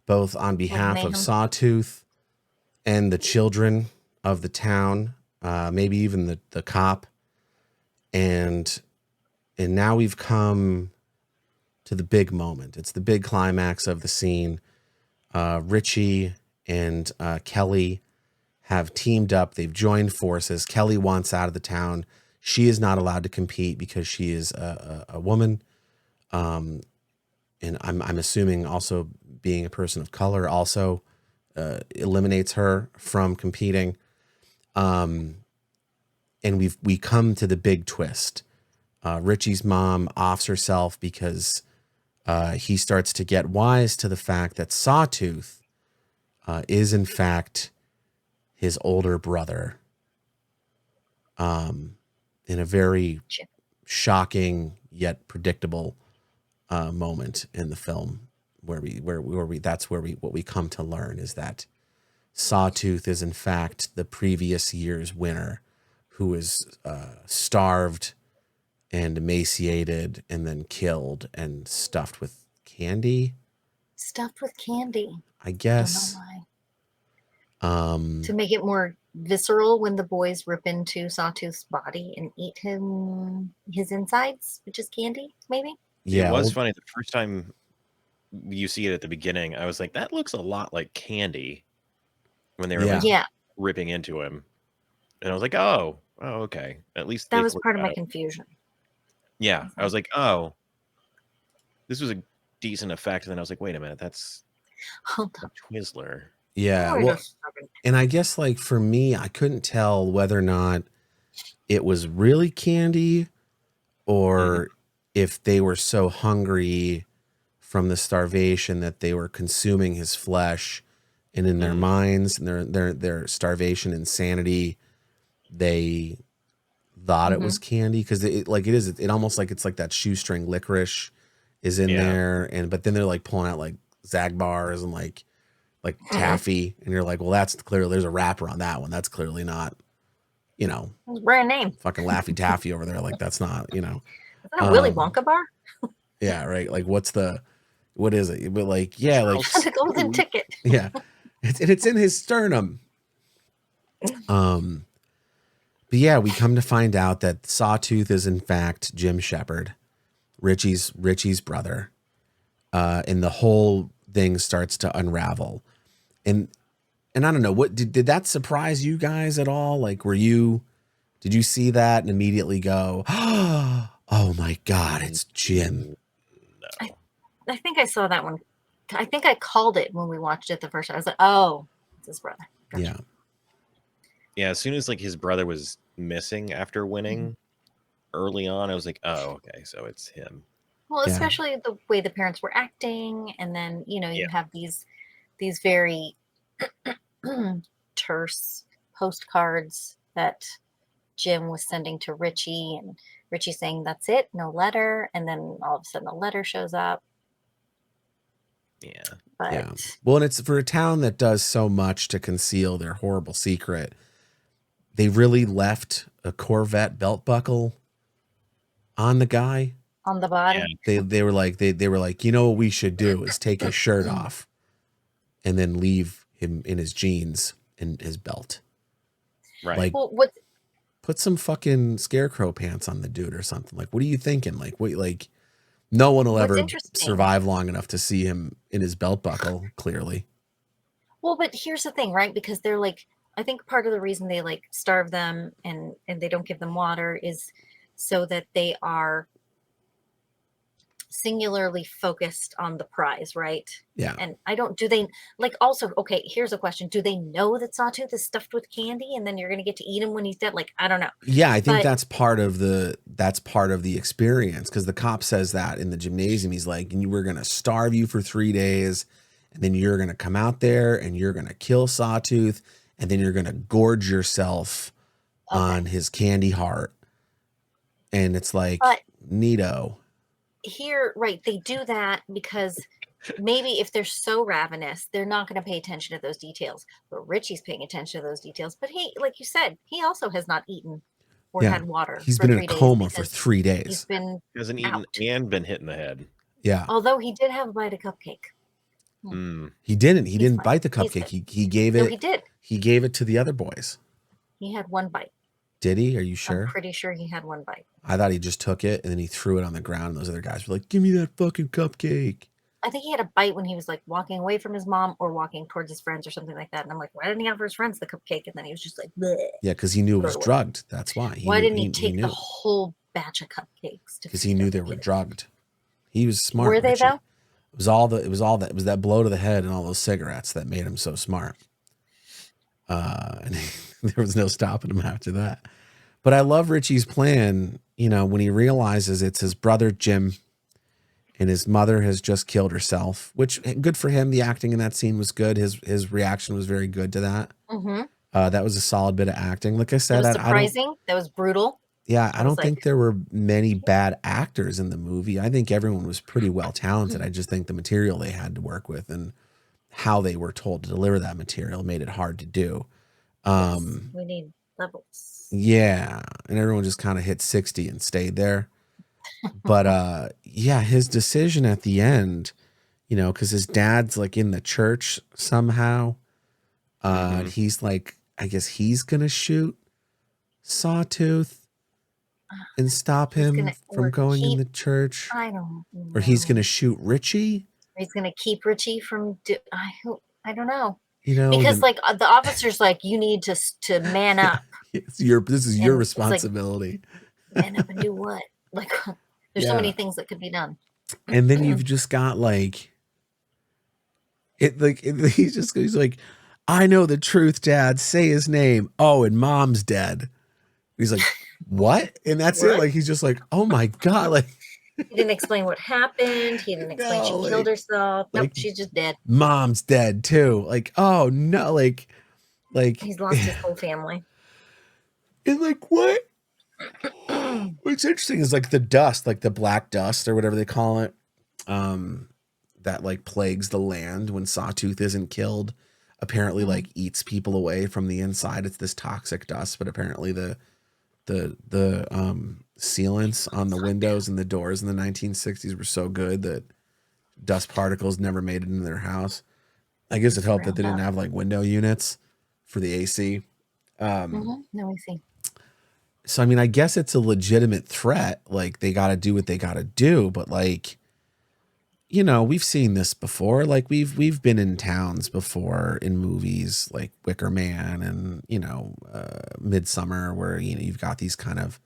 both on behalf of mayhem. Sawtooth and the children of the town, maybe even the cop. And now we've come to the big moment. It's the big climax of the scene. Richie and Kelly have teamed up. They've joined forces. Kelly wants out of the town. She is not allowed to compete because she is a woman. And I'm assuming also being a person of color also eliminates her from competing. And we come to the big twist. Richie's mom offs herself because he starts to get wise to the fact that Sawtooth is in fact his older brother. In a very shocking yet predictable moment in the film, where we what we come to learn is that Sawtooth is in fact the previous year's winner, who is starved and emaciated and then killed and stuffed with candy. Stuffed with candy. I guess. Don't know why. To make it more visceral when the boys rip into Sawtooth's body and eat his insides, which is candy, maybe? Yeah. It was funny. The first time you see it at the beginning, I was like, that looks a lot like candy when they were like ripping into him. And I was like, oh, okay. At least that was part of my confusion. Yeah. I was like, oh, this was a decent effect. And then I was like, wait a minute, that's a Twizzler. Yeah. Well, and I guess like for me, I couldn't tell whether or not it was really candy or if they were so hungry from the starvation that they were consuming his flesh, and in their minds and their starvation insanity, they thought it was candy, because it almost like it's like that shoestring licorice is in there, but then they're like pulling out like Zag bars and like taffy, and you're like, well, that's clearly, there's a wrapper on that one. That's clearly not, brand name. Fucking Laffy Taffy over there. Like, that's not, Is that a Willy Wonka bar? Yeah, right. Like, what is it? But like, yeah, like the golden ticket. Yeah, it's in his sternum. But yeah, we come to find out that Sawtooth is in fact Jim Shepard, Richie's brother, and the whole thing starts to unravel. And I don't know, what did that surprise you guys at all? Like, did you see that and immediately go, oh my God, it's Jim? No. I think I saw that one. I think I called it when we watched it the first time. I was like, oh, it's his brother. Gotcha. Yeah. Yeah, as soon as like his brother was missing after winning early on, I was like, oh, okay, so it's him. Well, especially the way the parents were acting, and then you have these very terse postcards that Jim was sending to Richie, and Richie saying, that's it, no letter, and then all of a sudden a letter shows up. Yeah. But Well, and it's for a town that does so much to conceal their horrible secret. they really left a Corvette belt buckle on the guy. On the body. They were like they were like, you know what we should do is take his shirt off and then leave him in his jeans and his belt. Right. Like, Well, what put some fucking scarecrow pants on the dude or something. Like, what are you thinking? Like, what? Like, no one will What's ever interesting- survive long enough to see him in his belt buckle. Clearly. Well, but here's the thing, right? Because they're like, I think part of the reason they like starve them and they don't give them water is so that they are singularly focused on the prize, right? Yeah. And I don't, do they like also, okay, here's a question. Do they know that Sawtooth is stuffed with candy and then you're going to get to eat him when he's dead? Like, I don't know. Yeah, I think But- that's part of the experience, because the cop says that in the gymnasium. He's like, and we're gonna starve you for 3 days, and then you're gonna come out there and you're gonna kill Sawtooth, and then you're gonna gorge yourself on his candy heart. And it's like, But- neato. Here, right, they do that because maybe if they're so ravenous, they're not going to pay attention to those details. But Richie's paying attention to those details. But he, like you said, he also has not eaten or Yeah, had water. He's for been in 3 a days coma for because 3 He's days. been, He hasn't eaten out. and been hit in the head. Yeah, although he did have a bite of cupcake. Mm. he didn't. He He's didn't fine. bite the He's cupcake. good. He gave No, it. he did. He gave it to the other boys. He had one bite. Did he? Are you sure? I'm pretty sure he had one bite. I thought he just took it and then he threw it on the ground. And those other guys were like, "Give me that fucking cupcake." I think he had a bite when he was like walking away from his mom or walking towards his friends or something like that. And I'm like, why didn't he have for his friends the cupcake? And then he was just like, bleh. Yeah, because he knew it was Throw it away. drugged. That's why. Why knew, didn't he take knew. the whole batch of cupcakes? Because he knew they were drugged. He was smart. Were they Richie. though? It was all that blow to the head and all those cigarettes that made him so smart. And there was no stopping him after that. But I love Richie's plan, you know, when he realizes it's his brother Jim and his mother has just killed herself, which good for him. The acting in that scene was good. His reaction was very good to that. Mm-hmm. That was a solid bit of acting. Like I That said, was I don't, surprising. That was brutal. yeah, I I don't was think like- there were many bad actors in the movie. I think everyone was pretty well talented. I just think the material they had to work with and how they were told to deliver that material made it hard to do. We need levels. Yeah, and everyone just kind of hit 60 and stayed there. But yeah, his decision at the end, you know, because his dad's like in the church somehow. He's like, I guess he's gonna shoot Sawtooth and stop He's him gonna- from or going in keep- the church, I don't know. or he's gonna shoot Richie. He's gonna keep Richie from. I don't know. You know, Because then- like the officer's like, you need to man up, this is your and it's like- responsibility. man up and do what? Like, there's so Yeah. many things that could be done. And then you've just got like he's like, I know the truth, Dad. Say his name. Oh, and Mom's dead. He's like, what? And that's it. What? Like he's just like, oh my God, like He didn't explain what happened. He didn't explain No, she like- killed herself. Nope, like- she's just dead. Mom's dead too. Like, oh no, like He's lost his whole family. and like what? What's interesting is like the dust, like the black dust or whatever they call it, that like plagues the land when Sawtooth isn't killed. Apparently, like eats people away from the inside. It's this toxic dust, but apparently the sealants on the windows and the doors in the 1960s were so good that dust particles never made it into their house. I guess it helped that they didn't have like window units for the AC. No, we see. So I mean, I guess it's a legitimate threat. Like they got to do what they got to do, but like, you know, we've seen this before. Like we've been in towns before in movies like Wicker Man and you know, Midsummer, where you know you've got these kind of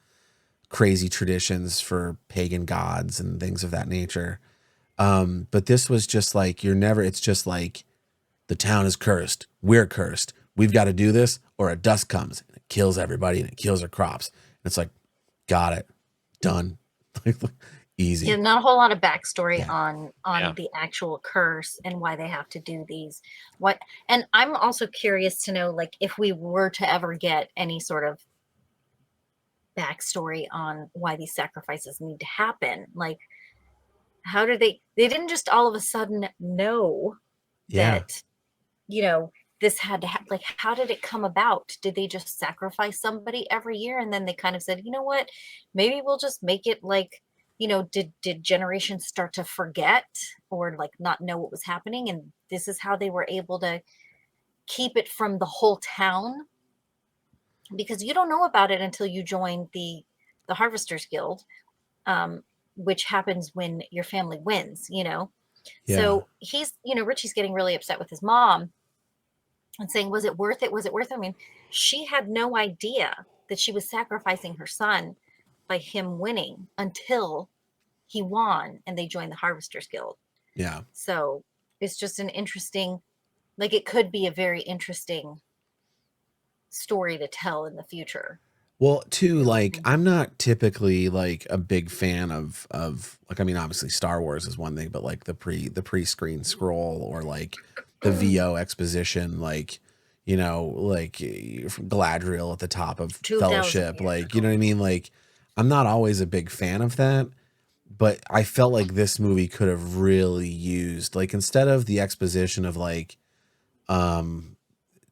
crazy traditions for pagan gods and things of that nature. But this was just like it's just like the town is cursed. We're cursed. We've got to do this, or a dust comes and it kills everybody and it kills our crops. And it's like, got it, done, easy. Yeah, not a whole lot of backstory Yeah. on Yeah. the actual curse and why they have to do these. What? And I'm also curious to know, like, if we were to ever get any sort of backstory on why these sacrifices need to happen. Like, how did they didn't just all of a sudden know Yeah, that, you know, this had to have, like, how did it come about? Did they just sacrifice somebody every year? And then they kind of said, you know what, maybe we'll just make it like, did generations start to forget or like not know what was happening? And this is how they were able to keep it from the whole town, because you don't know about it until you join the Harvesters Guild, which happens when your family wins, Yeah. So he's, Richie's getting really upset with his mom and saying, was it worth it? Was it worth it? I mean, she had no idea that she was sacrificing her son by him winning until he won and they joined the Harvesters Guild. Yeah. So it's just an interesting, like, it could be a very interesting story to tell in the future. Well, too, like, I'm not typically like a big fan of like, I mean, obviously Star Wars is one thing, but like the pre-screen scroll or like the VO exposition, like, like from Galadriel at the top of 2,000 Fellowship, years like, you know what I mean? Like, I'm not always a big fan of that, but I felt like this movie could have really used, like, instead of the exposition of like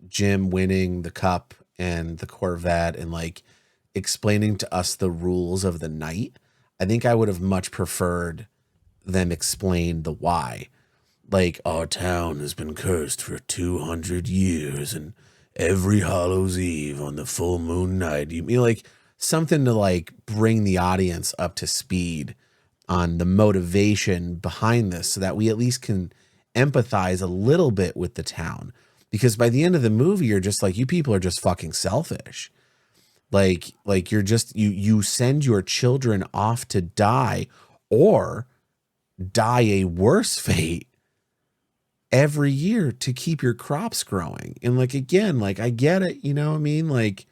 Jim winning the cup and the Corvette and like explaining to us the rules of the night, I think I would have much preferred them explain the why. Like, our town has been cursed for 200 years, and every Hallows Eve on the full moon night, you mean, like, something to like bring the audience up to speed on the motivation behind this, so that we at least can empathize a little bit with the town. Because by the end of the movie, you're just like, you people are just fucking selfish. Like you're just, you send your children off to die or die a worse fate every year to keep your crops growing. And like, again, like, I get it, you know what I mean? Like,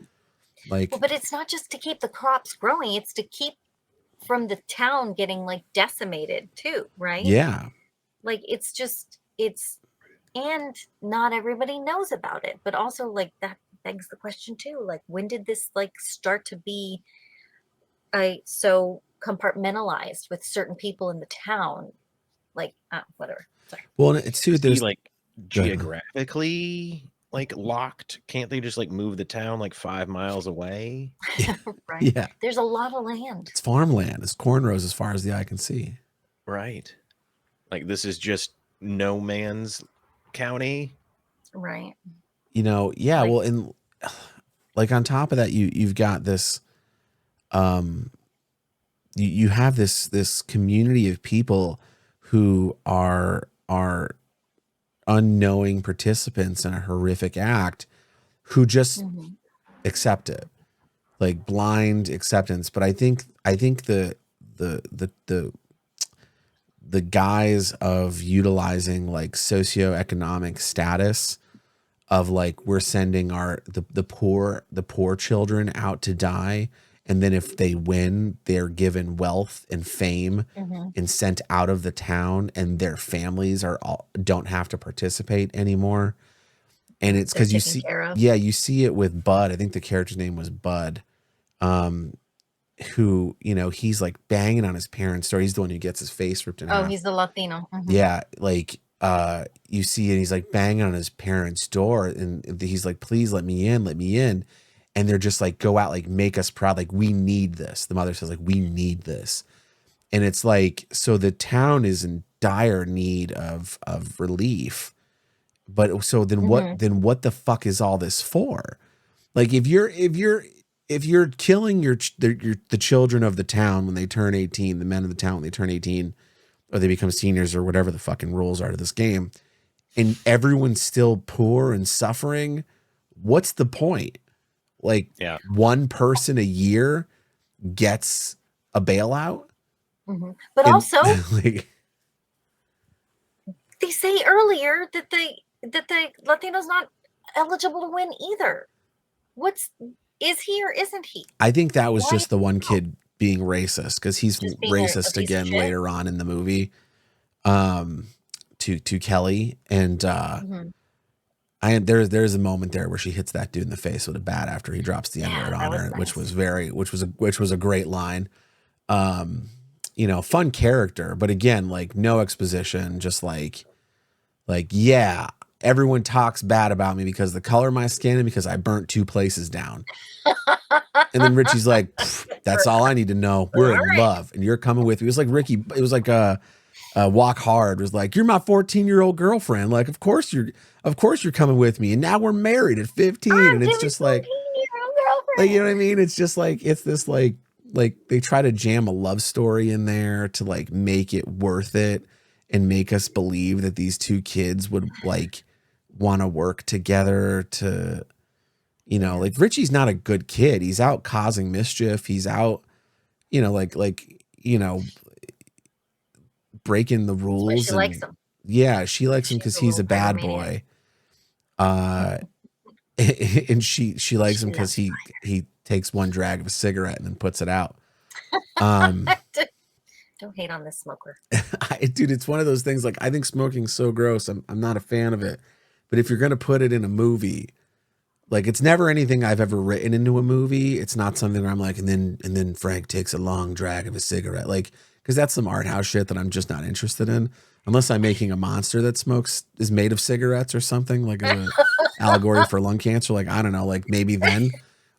well, but it's not just to keep the crops growing, it's to keep from the town getting like decimated too, right? Yeah. Like, it's just, and not everybody knows about it, but also like that begs the question too, like, when did this like start to be so compartmentalized with certain people in the town, like whatever, sorry. Well, it's too, Is he there's like Go ahead. geographically like locked? Can't they just like move the town like 5 miles away? Right. Yeah. There's a lot of land. It's farmland. It's cornrows as far as the eye can see. Right. Like, this is just no man's county. Right. Yeah. Like, well, and like on top of that, you've got this, you have this community of people who are unknowing participants in a horrific act, who just accept it, like blind acceptance. But I think the guise of utilizing like socioeconomic status of like, we're sending the poor children out to die, and then if they win, they're given wealth and fame and sent out of the town, and their families don't have to participate anymore. And it's because you see, you see it with Bud. I think the character's name was Bud, who, he's like banging on his parents' door. He's the one who gets his face ripped in half. Oh, he's the Latino. Yeah, like you see, and he's like banging on his parents' door, and he's like, "Please let me in, let me in." And they're just like, "Go out, like, make us proud, like, we need this." The mother says, like, "We need this," and it's like, so the town is in dire need of relief. But so then what the fuck is all this for? Like, if you're killing the children of the town when they turn 18, the men of the town when they turn 18, or they become seniors, or whatever the fucking rules are to this game, and everyone's still poor and suffering, what's the point? Like, one person a year gets a bailout. But also, like, they say earlier that the Latino's not eligible to win either. Is he or isn't he? I think that was just the one kid being racist, because he's racist again later on in the movie, to Kelly, and there's a moment there where she hits that dude in the face with a bat after he drops the N-word on her, nice. which was a great line. Fun character, but again, like, no exposition, just like, yeah, everyone talks bad about me because of the color of my skin and because I burnt 2 places down. And then Richie's like, that's all I need to know. We're in love and you're coming with me. It was like Ricky. It was like Walk Hard was like, you're my 14-year-old girlfriend. Like, of course you're coming with me. And now we're married at 15. And it's just like, you know what I mean? It's just like, it's this like they try to jam a love story in there to like make it worth it and make us believe that these 2 kids would like want to work together to, you know, like Richie's not a good kid. He's out causing mischief. He's out, you know, breaking the rules. She likes him. Yeah, she likes him because he's a bad boy. And she likes him because he takes one drag of a cigarette and then puts it out. Don't hate on this smoker. Dude, it's one of those things. Like, I think smoking's so gross. I'm not a fan of it. But if you're gonna put it in a movie, like, it's never anything I've ever written into a movie. It's not something where I'm like, and then Frank takes a long drag of a cigarette, like, because that's some art house shit that I'm just not interested in. Unless I'm making a monster that is made of cigarettes or something, like an allegory for lung cancer. Like, I don't know, like maybe then.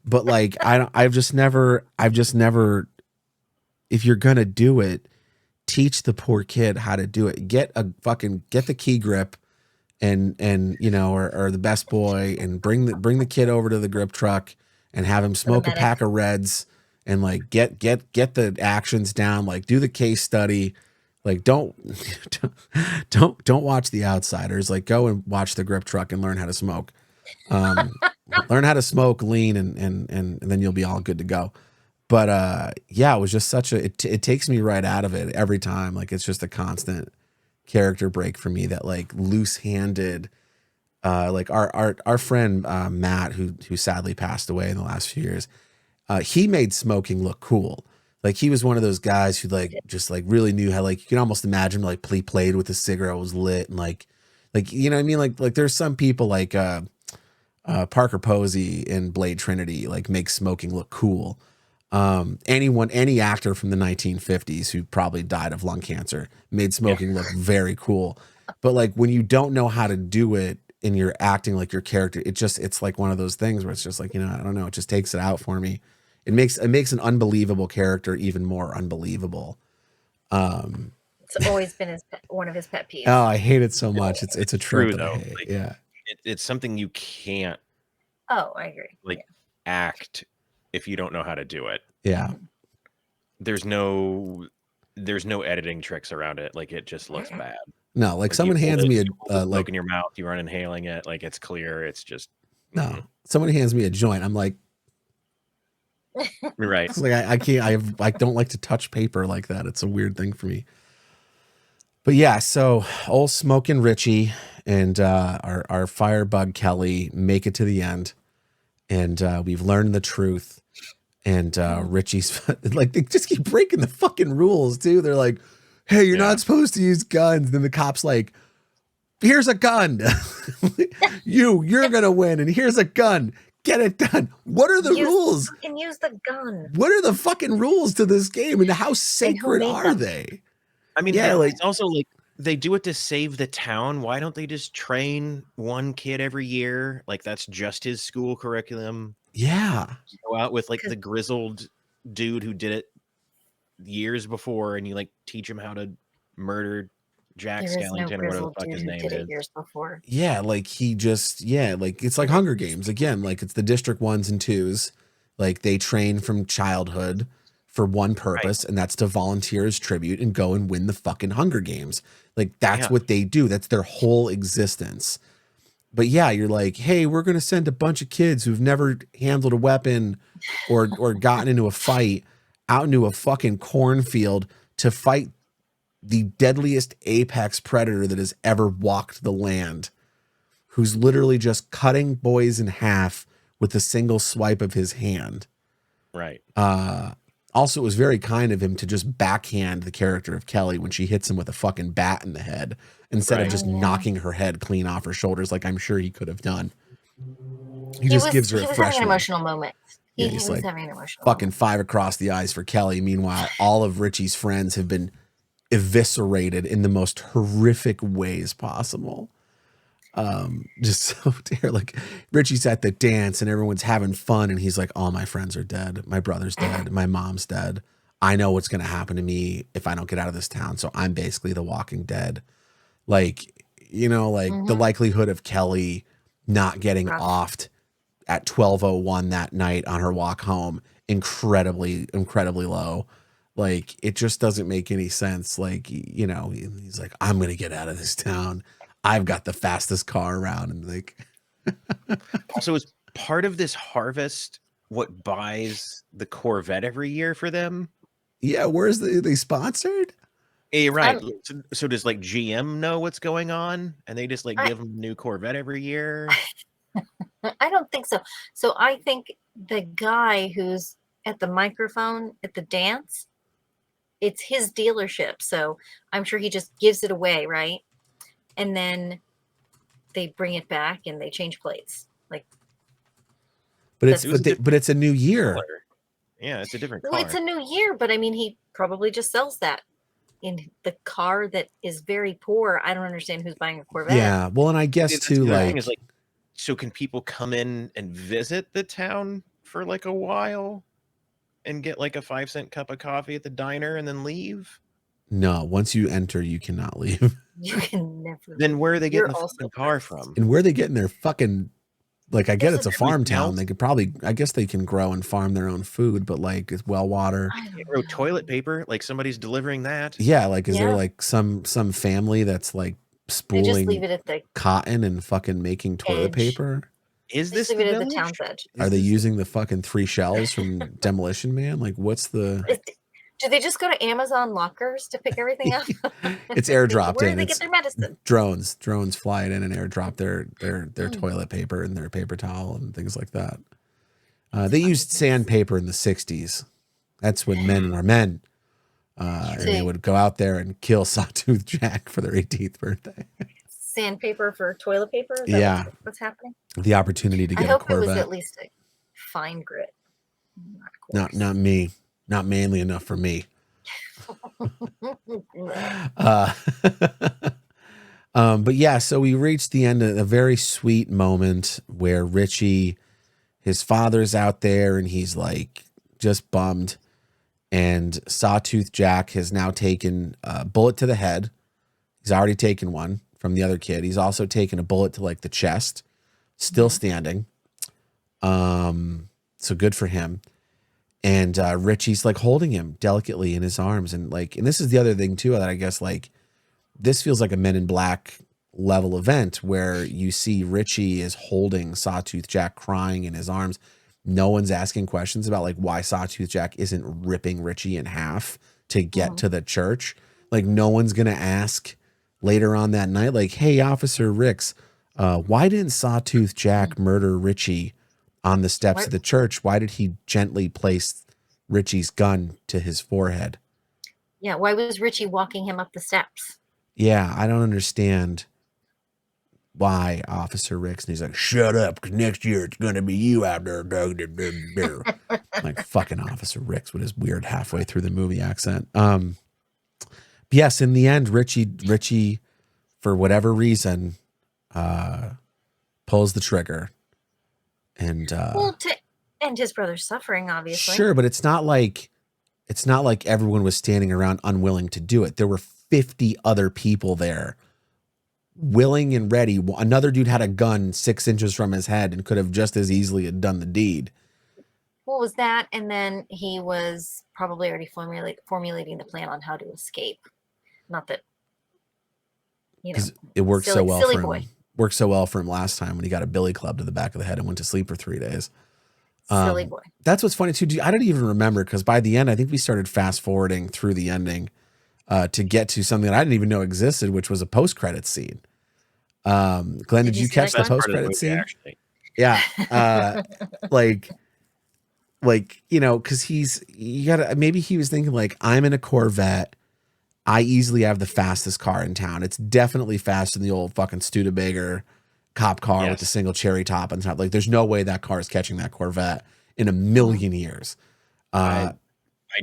But like, I've just never. If you're gonna do it, teach the poor kid how to do it. Get the key grip. And you know, or the best boy, and bring the kid over to the grip truck and have him smoke a pack of Reds and like get the actions down, like do the case study, like don't watch The Outsiders, like go and watch the grip truck and learn how to smoke. Learn how to smoke lean and then you'll be all good to go. But yeah, it was just such it takes me right out of it every time. Like, it's just a constant character break for me, that like loose-handed, like our friend Matt, who sadly passed away in the last few years, he made smoking look cool. Like, he was one of those guys who like just like really knew how, like, you can almost imagine like he played with a cigarette, was lit, and like you know what I mean, like there's some people like Parker Posey in Blade Trinity like make smoking look cool. Any actor from the 1950s who probably died of lung cancer made smoking look very cool. But like, when you don't know how to do it and you're acting like your character, it's like one of those things where it's just like, you know, I don't know, it just takes it out for me. It makes an unbelievable character even more unbelievable. It's always been one of his pet peeves. Oh, I hate it so much. It's a trope that I hate. Like, yeah. It's something you can't. Oh, I agree. Like, act if you don't know how to do it. Yeah. There's no editing tricks around it. Like, it just looks bad. No, like someone hands me a like in your mouth, you run inhaling it, like it's clear. It's just no. Someone hands me a joint, I'm like, right. It's like I can't. I don't like to touch paper like that. It's a weird thing for me. But yeah, so old Smoking Richie and our firebug Kelly make it to the end, and we've learned the truth. And Richie's like, they just keep breaking the fucking rules too. They're like, hey, you're not supposed to use guns. Then the cop's like, here's a gun. You're gonna win, and here's a gun. Get it done. What are the rules? Can use the gun. What are the fucking rules to this game, and how sacred are they? I mean, it's also like, they do it to save the town. Why don't they just train one kid every year? Like, that's just his school curriculum. Yeah. You go out with like the grizzled dude who did it years before, and you like teach him how to murder Jack Skellington, or whatever the fuck his name is. Years before. Yeah, like like it's like Hunger Games again. Like, it's the District 1s and 2s. Like, they train from childhood for one purpose, and that's to volunteer as tribute and go and win the fucking Hunger Games. Like, that's what they do. That's their whole existence. But yeah, you're like, hey, we're going to send a bunch of kids who've never handled a weapon or gotten into a fight out into a fucking cornfield to fight the deadliest apex predator that has ever walked the land, who's literally just cutting boys in half with a single swipe of his hand. Right. Also, it was very kind of him to just backhand the character of Kelly when she hits him with a fucking bat in the head, instead of just knocking her head clean off her shoulders, like I'm sure he could have done. He just gives her a fresh having an emotional moment. He was like, having an emotional fucking moment. 5 across the eyes for Kelly. Meanwhile, all of Richie's friends have been eviscerated in the most horrific ways possible. Just so terrible. Like Richie's at the dance and everyone's having fun, and he's like, all my friends are dead. My brother's dead. My mom's dead. I know what's going to happen to me if I don't get out of this town. So I'm basically the Walking Dead. Like, like the likelihood of Kelly not getting Rough. offed at 12:01 that night on her walk home, incredibly low. Like, it just doesn't make any sense. Like, he's like, I'm going to get out of this town. I've got the fastest car around. And like, Also, is part of this harvest what buys the Corvette every year for them? yeah, where's they sponsored? Hey, right. So does like GM know what's going on, and they just like I- give them a new Corvette every year? I don't think so. So I think the guy who's at the microphone at the dance, it's his dealership. So I'm sure he just gives it away, right? And then they bring it back and they change plates. Like, But it's It was but it's a new year. color. Yeah, it's a different car. well, it's a new year, but I mean, he probably just sells that in the car that is very poor. I don't understand who's buying a Corvette. Yeah. Well, and I guess That's too, the other like, thing is like, so can people come in and visit the town for like a while and get like a 5-cent cup of coffee at the diner and then leave? no, once you enter, you cannot leave. You can never. Then where are they You're getting the also fucking car cursed. from? And where are they getting their fucking, like, I get There's it's a a- farm Everything town. else? They could probably, I guess they can grow and farm their own food, but like it's well water. I don't Grow know. toilet paper, like somebody's delivering that. Yeah. Like, is there Yeah. like some family that's like They just spooling leave it at the cotton and fucking making toilet edge. paper? Is They this just the leave it at the village? town's edge. Is Are they this- using the fucking 3 shells from Demolition Man? Like, what's the? Do they just go to Amazon lockers to pick everything up? It's airdropped Where in. do they It's get their medicine? drones fly it in and airdrop their Mm. toilet paper and their paper towel and things like that. They used sandpaper in the 60s. That's when men were men. And they See. would go out there and kill Sawtooth Jack for their 18th birthday. Sandpaper for toilet paper? Is that Yeah. what's happening? The opportunity to I get a hope it was Corvette. at least a fine grit. Not Not me. Not manly enough for me. But yeah, so we reached the end of a very sweet moment where Richie, his father's out there and he's like just bummed. And Sawtooth Jack has now taken a bullet to the head. He's already taken one from the other kid. He's also taken a bullet to like the chest, still standing. So good for him. And Richie's like holding him delicately in his arms. And like, and this is the other thing too, that I guess like this feels like a Men in Black level event where you see Richie is holding Sawtooth Jack crying in his arms. No one's asking questions about like why Sawtooth Jack isn't ripping Richie in half to get to the church. Like no one's going to ask later on that night, like, hey, Officer Ricks, why didn't Sawtooth Jack murder Richie on the steps of the church? Why did he gently place Richie's gun to his forehead? Yeah, why was Richie walking him up the steps? Yeah, I don't understand why, Officer Ricks. And he's like, shut up, because next year it's going to be you out there. Like fucking Officer Ricks with his weird halfway through the movie accent. Yes, in the end, Richie, for whatever reason, pulls the trigger. And Well, to end his brother's suffering, obviously. sure, but it's not like everyone was standing around unwilling to do it. There were 50 other people there, willing and ready. Another dude had a gun 6 inches from his head and could have just as easily had done the deed. What was that? And then he was probably already formulating the plan on how to escape. Not that, you know, 'Cause it worked so silly- well silly for boy. him. Worked so well for him last time when he got a billy club to the back of the head and went to sleep for 3 days. silly boy. That's what's funny too. I don't even remember because by the end, I think we started fast forwarding through the ending to get to something that I didn't even know existed, which was a post-credit scene. Glenn, did you you see catch that, the Glenn? post-credit scene? Actually. Yeah. Like, cause maybe he was thinking like, I'm in a Corvette. I easily have the fastest car in town. It's definitely faster than the old fucking Studebaker cop car with the single cherry top and stuff. Like there's no way that car is catching that Corvette in a million years. I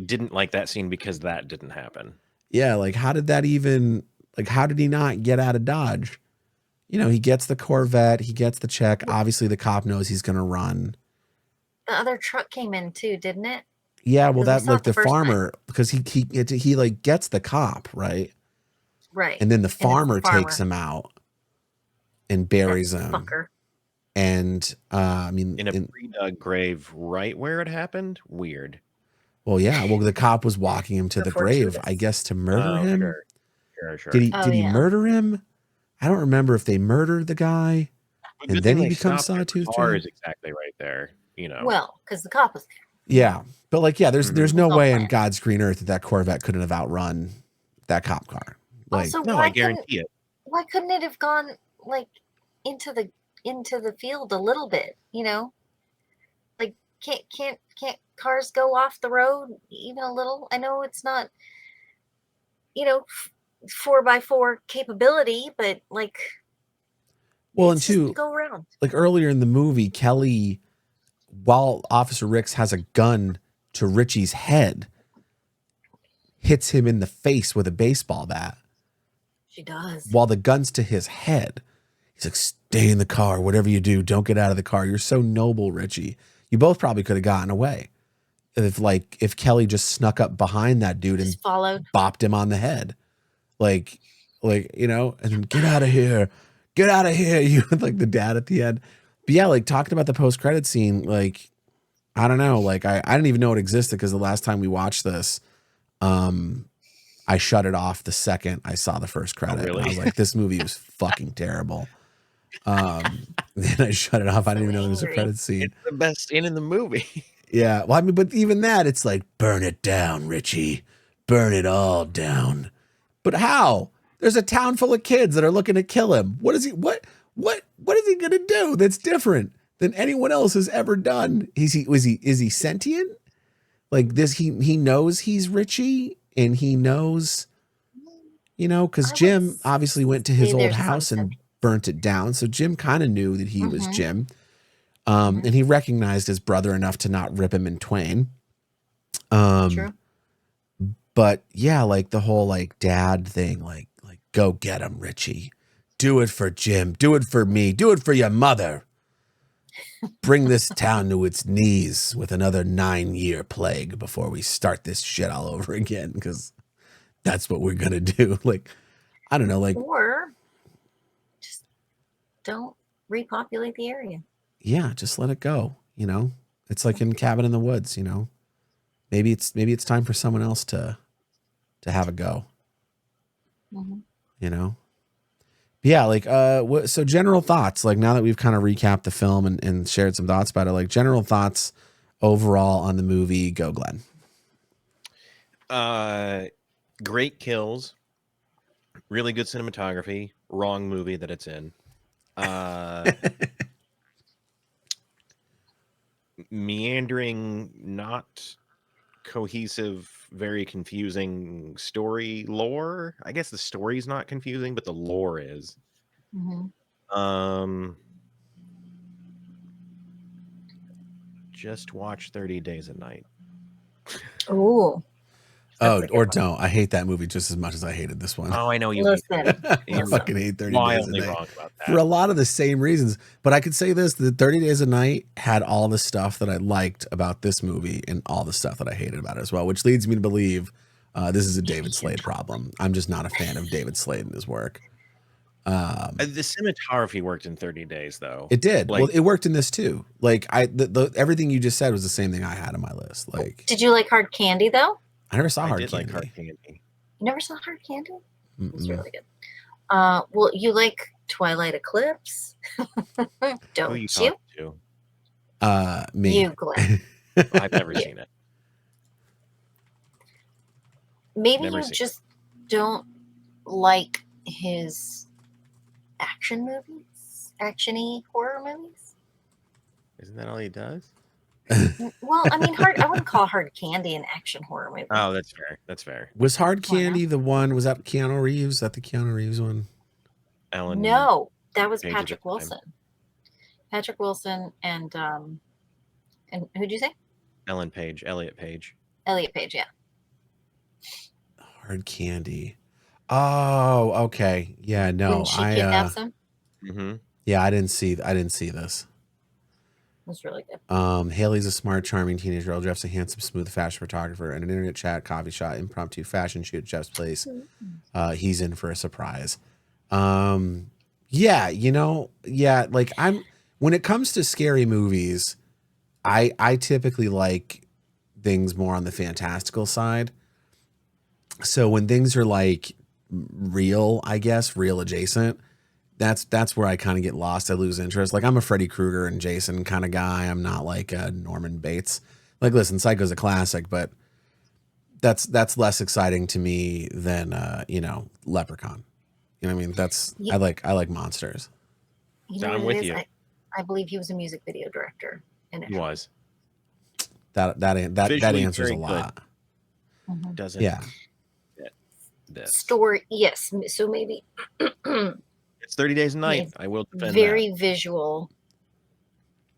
didn't like that scene because that didn't happen. Yeah. Like how did he not get out of Dodge? you know, he gets the Corvette, he gets the check. Obviously, the cop knows he's going to run. The other truck came in too, didn't it? Yeah, well, 'Cause we that saw like it the the first time. farmer, because he like gets the cop, right? Right. And then the it's farmer takes him out and buries That him. fucker. And I mean, In a pre-dug grave, right where it happened. Weird. well, yeah. Well, the cop was walking him to the grave, I Fortuitous. guess, to murder him. Sure. Did he? Oh, Did he yeah. murder him? I don't remember if they murdered the guy, But and good then thing he they becomes stopped. The Sawtooth car Jim. is exactly right there. You know. Well, because the cop was there. Yeah, but like, yeah, there's Mhm. no It's all way on planned. God's green earth that Corvette couldn't have outrun that cop car. Like, Also, No, I guarantee it. why couldn't it have gone like into the field a little bit? You know, like can't cars go off the road even a little? I know it's not, you know, 4x4 capability, but like, well, and it's just two, go around. like earlier in the movie, Kelly, while Officer Ricks has a gun to Richie's head, hits him in the face with a baseball bat. She does. While the gun's to his head. He's like, stay in the car. Whatever you do, don't get out of the car. You're so noble, Richie. You both probably could have gotten away if Kelly just snuck up behind that dude and Just followed. bopped him on the head. Like, you know, and then get out of here. Get out of here. You like the dad at the end. But yeah, like talking about the post-credit scene, like, I don't know. Like I didn't even know it existed because the last time we watched this, I shut it off the second I saw the first credit. really? And I was like, this movie was fucking terrible. Then I shut it off. I didn't even know there was a credit scene. It's the best scene in the movie. Yeah. Well, I mean, but even that, it's like, burn it down, Richie. Burn it all down. But how? There's a town full of kids that are looking to kill him. What is he gonna do that's different than anyone else has ever done? Is he sentient? Like this, he knows he's Richie and he knows, you know, because Jim obviously went to his old house and burnt it down. So Jim kind of knew that he was Jim. And he recognized his brother enough to not rip him in twain. True. But yeah, like the whole like dad thing, like go get him, Richie. Do it for Jim. Do it for me. Do it for your mother. Bring this town to its knees with another 9-year plague before we start this shit all over again, because that's what we're gonna do. Like, I don't know, like, or just don't repopulate the area. Yeah, just let it go. You know, it's like in Cabin in the Woods. You know, maybe it's time for someone else to have a go. You know, yeah. Like, so general thoughts. Like now that we've kind of recapped the film and shared some thoughts about it, like general thoughts overall on the movie. Go, Glenn. Great kills, really good cinematography. Wrong movie that it's in. Meandering, not cohesive, very confusing story lore. I guess the story's not confusing, but the lore is. Just watch 30 Days a Night. Oh. Or don't. I hate that movie just as much as I hated this one. Oh, I know you. Listen, I fucking hate 30 Days a Night wrong about that. for a lot of the same reasons. But I could say this: the 30 Days a Night had all the stuff that I liked about this movie and all the stuff that I hated about it as well, which leads me to believe this is a David Slade problem. I'm just not a fan of David Slade and his work. The cinematography worked in 30 Days, though. It did. Like, well, it worked in this too. Like everything you just said was the same thing I had on my list. Like, did you like Hard Candy though? I never saw Hard did Candy. like Hard Candy. You never saw Hard Candy? It's Mm-mm. really good. Well, you like Twilight Eclipse? Don't Who you you? talking to? Me. You, Glenn. I've never seen it. Maybe Never you seen just don't like his action movies, actiony horror movies. Isn't that all he does? Well, I mean, I wouldn't call Hard Candy an action horror movie. Oh, that's fair. That's fair. Was Hard Candy the one? Was that Keanu Reeves? Is that the Keanu Reeves one? Ellen. No, that was Page at Patrick the time. Wilson. Patrick Wilson and who'd you say? Elliot Page. Elliot Page, yeah. Hard Candy. Oh, okay. Yeah, no. When she kidnaps him. Mm-hmm. Yeah, I didn't see this. It was really good. Haley's a smart, charming teenage girl. Jeff's a handsome, smooth fashion photographer. And an internet chat, coffee shop, impromptu fashion shoot at Jeff's place. He's in for a surprise. Yeah, yeah, like when it comes to scary movies, I typically like things more on the fantastical side. So when things are like real, I guess, real adjacent, that's where I kind of get lost. I lose interest. Like I'm a Freddy Krueger and Jason kind of guy. I'm not like a Norman Bates. Like listen, Psycho's a classic, but that's less exciting to me than Leprechaun. You know what I mean? You, I like monsters. you know I'm what it with is? you. I believe he was a music video director He initially. was. That Visually answers very a lot. Mhm. Doesn't Yeah. fit this. Story, yes. So maybe It's 30 Days a Night. it's I will defend very that. visual,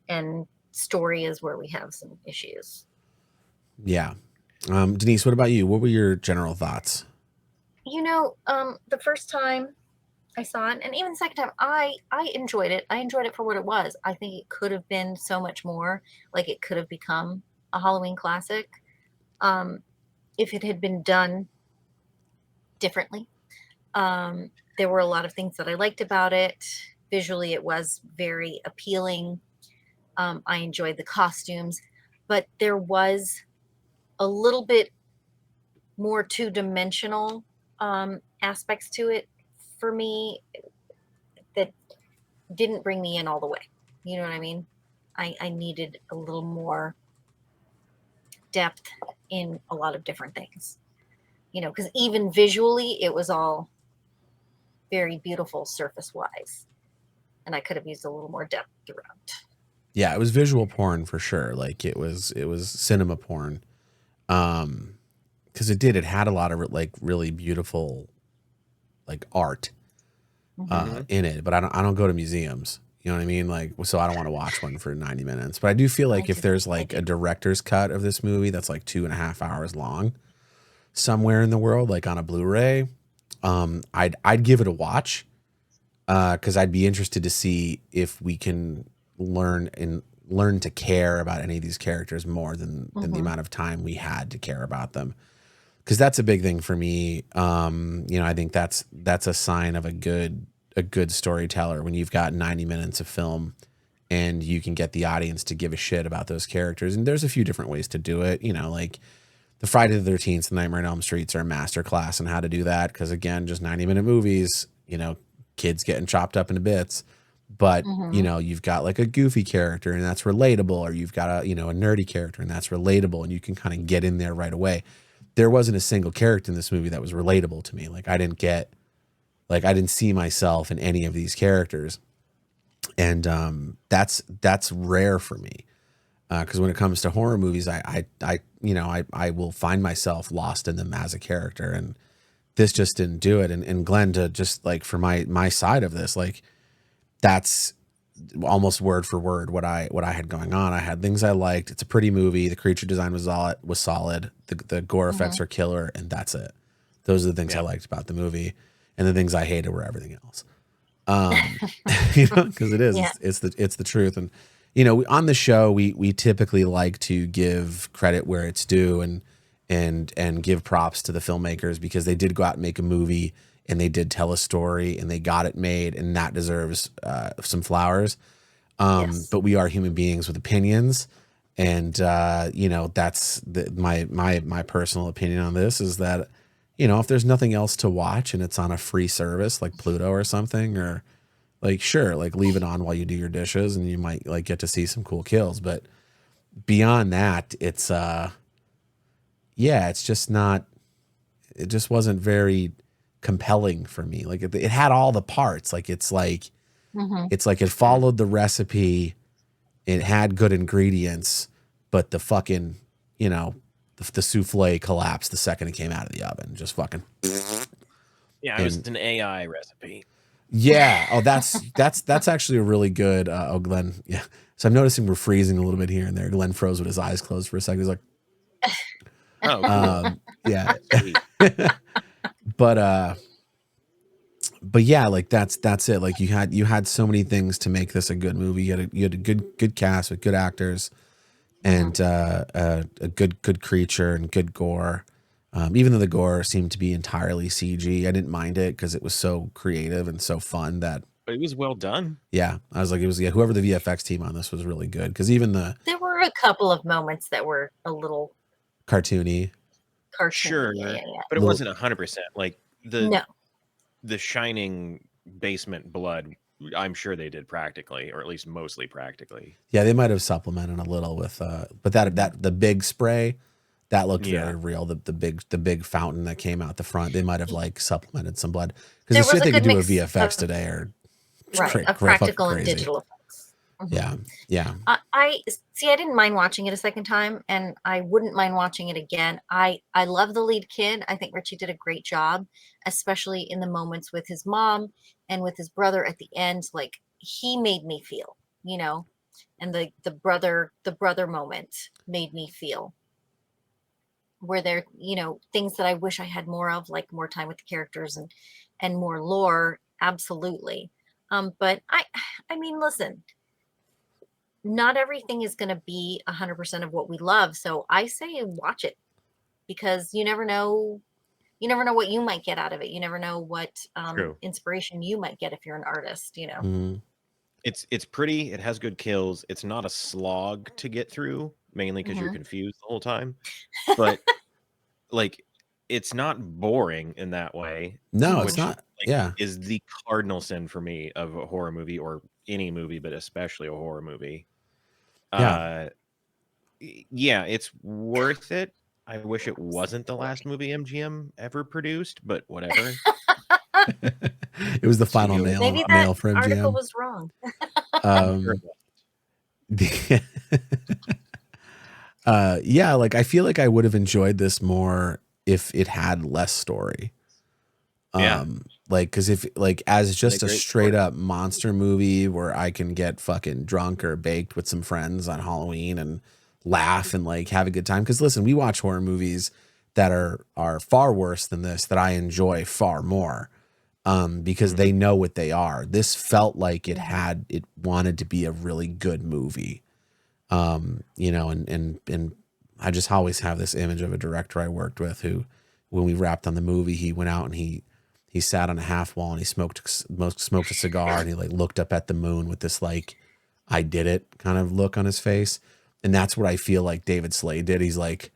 and story is where we have some issues. Yeah. Denise, what about you? What were your general thoughts? The first time I saw it, and even the second time, I enjoyed it. I enjoyed it for what it was. I think it could have been so much more. Like it could have become a Halloween classic, if it had been done differently. There were a lot of things that I liked about it. Visually, it was very appealing. I enjoyed the costumes, but there was a little bit more two-dimensional aspects to it for me that didn't bring me in all the way. You know what I mean? I needed a little more depth in a lot of different things. Because even visually, it was all very beautiful surface wise, and I could have used a little more depth throughout. Yeah, it was visual porn for sure. Like it was cinema porn. Because it had a lot of like really beautiful like art in it, but I don't go to museums. You know what I mean? Like, so I don't want to watch one for 90 minutes. But I do feel like if there's like a director's cut of this movie that's like 2.5 hours long somewhere in the world, like on a Blu-ray, I'd give it a watch. Because I'd be interested to see if we can learn to care about any of these characters more than the amount of time we had to care about them. Because that's a big thing for me. I think that's a sign of a good storyteller when you've got 90 minutes of film and you can get the audience to give a shit about those characters. And there's a few different ways to do it. Like the Friday the 13th, the Nightmare on Elm Streets are a masterclass on how to do that. Because again, just 90-minute movies. Kids getting chopped up into bits, but you've got like a goofy character and that's relatable, or you've got a nerdy character and that's relatable, and you can kind of get in there right away. There wasn't a single character in this movie that was relatable to me. Like I didn't see myself in any of these characters, and that's rare for me. Because when it comes to horror movies, I will find myself lost in them as a character, and this just didn't do it. And Glenn, to just like for my side of this, like that's almost word for word what I had going on. I had things I liked. It's a pretty movie. The creature design was solid. The gore effects are killer, and that's it. Those are the things I liked about the movie, and the things I hated were everything else. Because it is, it's the truth. And on the show we typically like to give credit where it's due, and give props to the filmmakers, because they did go out and make a movie, and they did tell a story, and they got it made, and that deserves some flowers. But we are human beings with opinions, and that's my personal opinion on this is that if there's nothing else to watch and it's on a free service like Pluto or something, or like sure, like leave it on while you do your dishes, and you might like get to see some cool kills. But beyond that, it's it's just not. It just wasn't very compelling for me. Like it had all the parts. Like it's like it followed the recipe. It had good ingredients, but the fucking the souffle collapsed the second it came out of the oven. Just fucking. Yeah, it was an AI recipe. Yeah. Oh, that's actually a really good. Glenn. Yeah. So I'm noticing we're freezing a little bit here and there. Glenn froze with his eyes closed for a second. He's like, oh, cool. yeah. But but yeah, like that's it. Like you had so many things to make this a good movie. You had a good cast with good actors and a good creature and good gore. Even though the gore seemed to be entirely CG, I didn't mind it because it was so creative and so fun that. But it was well done. Yeah, I was like, it was whoever the VFX team on this was really good because even There were a couple of moments that were a little cartoony, cartoony. Sure, Yeah. but it Little- wasn't 100%. Like No. the Shining basement blood, I'm sure they did practically, or at least mostly practically. yeah, they might have supplemented a little with, but that the big spray that looked very real. The big fountain that came out the front, they might have like supplemented some blood because the There was shit a they could good do with mix VFX of- today are Right, fucking of practical and crazy. digital effects. Yeah. I see. I didn't mind watching it a second time, and I wouldn't mind watching it again. I love the lead kid. I think Richie did a great job, especially in the moments with his mom and with his brother at the end. Like he made me feel, and the brother moment made me feel. Where there, things that I wish I had more of, like more time with the characters and more lore. Absolutely. But I mean, listen, not everything is going to be 100% of what we love. So I say watch it because you never know what you might get out of it. You never know what inspiration you might get if you're an artist, Mm-hmm. It's pretty. It has good kills. It's not a slog to get through, mainly because you're confused the whole time. But like, it's not boring in that way. No, it's not. Is the cardinal sin for me of a horror movie or any movie, but especially a horror movie. Yeah, it's worth it. I wish it wasn't the last movie MGM ever produced, but whatever. It was the final nail for MGM. Article was wrong. Yeah, like I feel like I would have enjoyed this more if it had less story. Like because if like as just a straight up monster movie where I can get fucking drunk or baked with some friends on Halloween and laugh and like have a good time. Because listen, we watch horror movies that are far worse than this that I enjoy far more. Because they know what they are. This felt like it wanted to be a really good movie. And I just always have this image of a director I worked with who, when we wrapped on the movie, he went out and he sat on a half wall and he smoked a cigar and he like looked up at the moon with this like I did it kind of look on his face. And that's what I feel like David Slade did. He's like,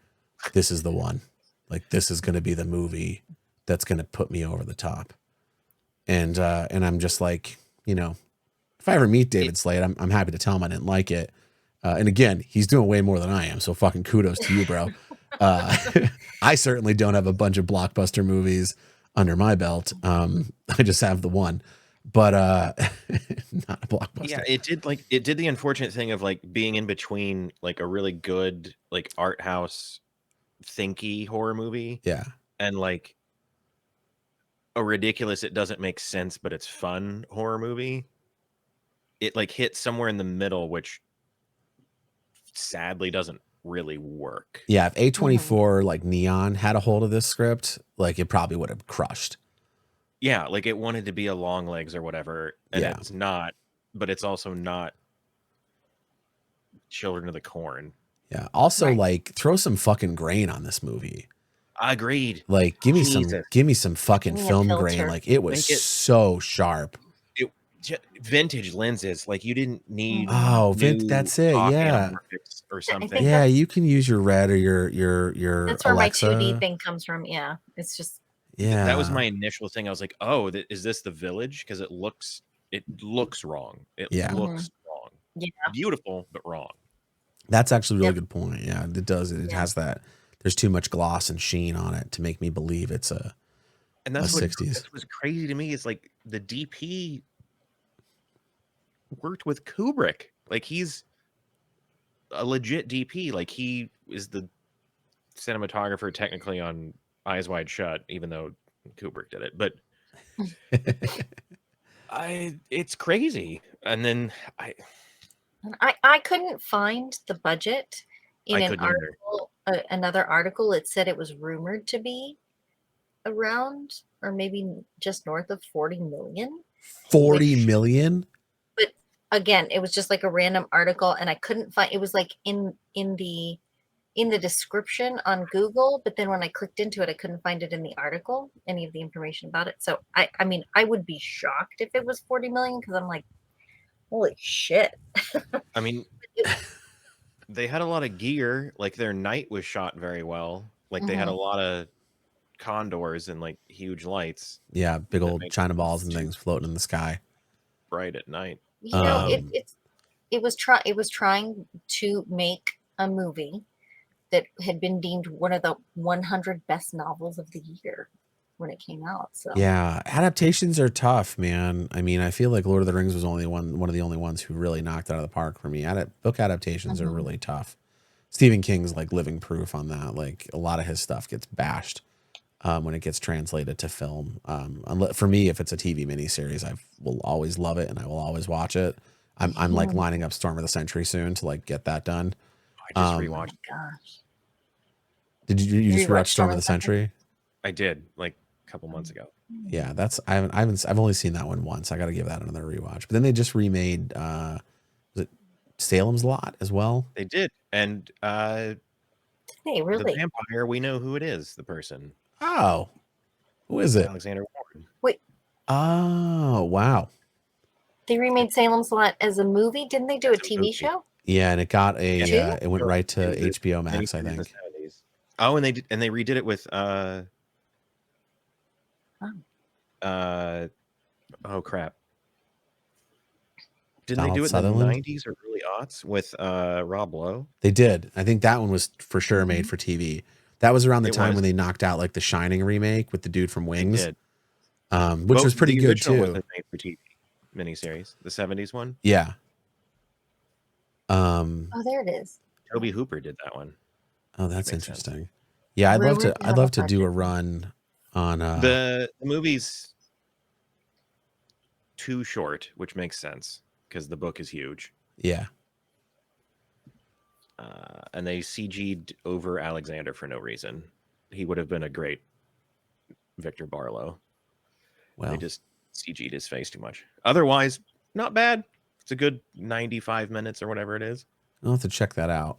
this is the one. Like this is going to be the movie that's going to put me over the top. And I'm just like, if I ever meet David Slade, I'm happy to tell him I didn't like it. And again, he's doing way more than I am. So fucking kudos to you, bro. I certainly don't have a bunch of blockbuster movies under my belt. I just have the one, but not a blockbuster. Yeah, it did the unfortunate thing of like being in between like a really good like art house thinky horror movie. Yeah. And like a ridiculous, it doesn't make sense, but it's fun horror movie. It like hit somewhere in the middle, which sadly doesn't really work. Yeah, if A24 like Neon had a hold of this script, like it probably would have crushed. Yeah, like it wanted to be a Long Legs or whatever, and it's not, but it's also not Children of the Corn. Yeah. Also, like throw some fucking grain on this movie. Agreed. Like give me some fucking film grain. Like it was so sharp. Vintage lenses, like you didn't need that's it. Yeah, or something. Yeah, you can use your red or your that's where Alexa. my 2D thing comes from. Yeah, it's just that was my initial thing. I was like, oh, is this the Village? Because it looks wrong. It looks wrong. Yeah, beautiful but wrong. That's actually a really good point. Yeah, it does. It has that. There's too much gloss and sheen on it to make me believe it's a 60s. That's what's crazy to me is like the DP worked with Kubrick. Like he's a legit DP. Like he is the cinematographer technically on Eyes Wide Shut, even though Kubrick did it. But it's crazy. And then I couldn't find the budget in an article. Another article, it said it was rumored to be around or maybe just north of 40 million. 40 million? But again, it was just like a random article, and I couldn't find. It was like in the description on Google, but then when I clicked into it, I couldn't find it in the article, any of the information about it. So I mean, I would be shocked if it was 40 million, because I'm like, holy shit. I mean, they had a lot of gear. Like their night was shot very well. Like they had a lot of condors and like huge lights. Yeah, big old China balls and things floating in the sky. Bright at night. You know, it was trying to make a movie that had been deemed one of the 100 best novels of the year when it came out. So yeah, adaptations are tough, man. I mean, I feel like Lord of the Rings was only one of the only ones who really knocked it out of the park for me. Book adaptations are really tough. Stephen King's like living proof on that. Like a lot of his stuff gets bashed when it gets translated to film. For me, if it's a TV miniseries, I will always love it and I will always watch it. I'm like lining up Storm of the Century soon to like get that done. I just rewatched. Gosh. Did you just watch Storm of the Century? I did, like a couple months ago. Yeah, I've only seen that one once. I got to give that another rewatch. But then they just remade was it Salem's Lot as well? They did, and Hey, really? the vampire, we know who it is. The person. Oh, who is it? Alexander Ward. Wait. Oh, wow. They remade Salem's Lot as a movie. Didn't they do a TV show? Yeah, and it got it went right to HBO Max, I think. Oh, and they redid it with oh crap. Didn't they do it in the 90s or early aughts with Rob Lowe? They did. I think that one was for sure made for TV. That was around the time when they knocked out like the Shining remake with the dude from Wings. Which was pretty good too. Wasn't made for TV miniseries, the 70s one. Yeah. Oh, there it is. Toby Hooper did that one. Oh, that's interesting. Sense. Yeah, I'd love to do a run on the movie's too short, which makes sense because the book is huge. Yeah. And they CG'd over Alexander for no reason. He would have been a great Victor Barlow. Well, they just CG'd his face too much. Otherwise, not bad. It's a good 95 minutes or whatever it is. I'll have to check that out.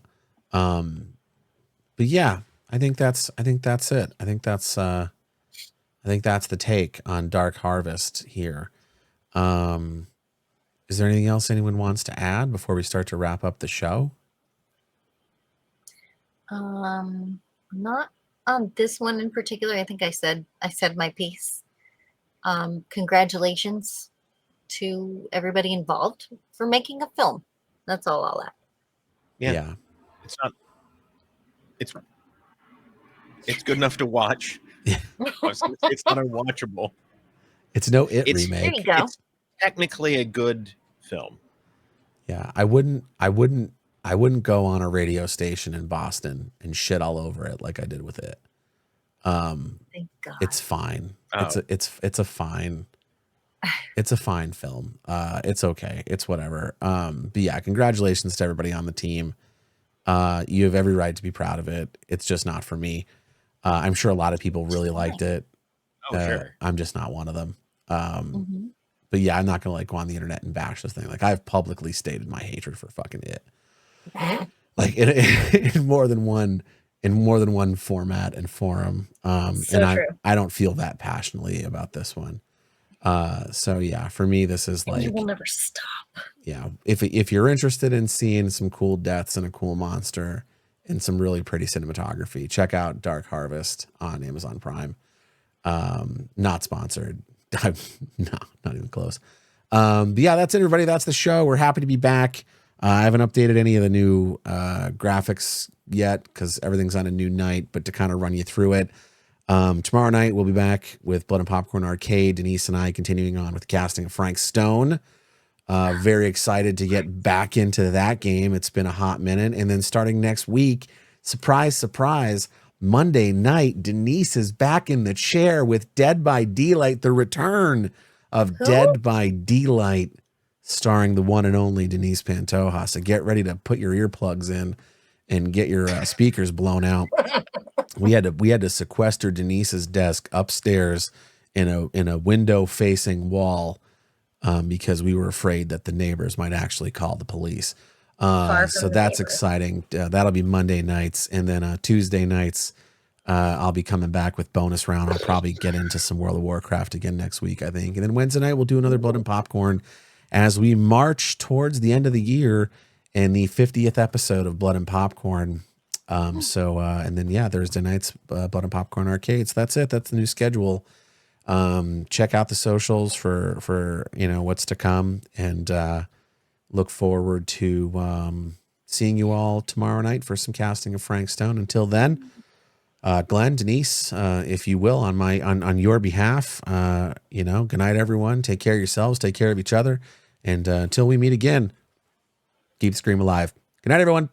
But yeah, I think that's it. I think that's the take on Dark Harvest here. Is there anything else anyone wants to add before we start to wrap up the show? Not on this one in particular. I think I said my piece. Congratulations to everybody involved for making a film. That's all I'll add. Yeah. It's good enough to watch. Yeah. It's not unwatchable. It's no remake. There you go. It's technically a good film. Yeah, I wouldn't go on a radio station in Boston and shit all over it like I did with it. Thank God. It's fine. Oh. It's a fine film. It's okay. It's whatever. But yeah, congratulations to everybody on the team. You have every right to be proud of it. It's just not for me. I'm sure a lot of people really liked it. Oh, sure. I'm just not one of them. But yeah, I'm not gonna like go on the internet and bash this thing. Like I've publicly stated my hatred for fucking it. Like in more than one format and forum. I don't feel that passionately about this one. So yeah, for me, this is like, you will never stop. Yeah. If you're interested in seeing some cool deaths and a cool monster and some really pretty cinematography, check out Dark Harvest on Amazon Prime. Not sponsored. No, not even close. But yeah, that's it, everybody. That's the show. We're happy to be back. I haven't updated any of the new graphics yet because everything's on a new night, but to kind of run you through it. Tomorrow night, we'll be back with Blood and Popcorn Arcade. Denise and I continuing on with the casting of Frank Stone. Very excited to get back into that game. It's been a hot minute. And then starting next week, surprise, surprise, Monday night, Denise is back in the chair with Dead by Daylight, the return of Dead by Daylight, starring the one and only Denise Pantoja. So get ready to put your earplugs in and get your speakers blown out. We had to sequester Denise's desk upstairs in a window facing wall, because we were afraid that the neighbors might actually call the police. Far So from the that's neighbors. exciting. That'll be Monday nights, and then Tuesday nights, I'll be coming back with bonus round. I'll probably get into some World of Warcraft again next week, I think. And then Wednesday night we'll do another Blood and Popcorn as we march towards the end of the year and the 50th episode of Blood and Popcorn. And then Thursday nights, Blood and Popcorn Arcade. So that's it. That's the new schedule. Check out the socials for what's to come, and look forward to seeing you all tomorrow night for some casting of Frank Stone. Until then, Glenn, Denise, if you will, on your behalf, good night, everyone. Take care of yourselves. Take care of each other. And until we meet again, keep the scream alive. Good night, everyone.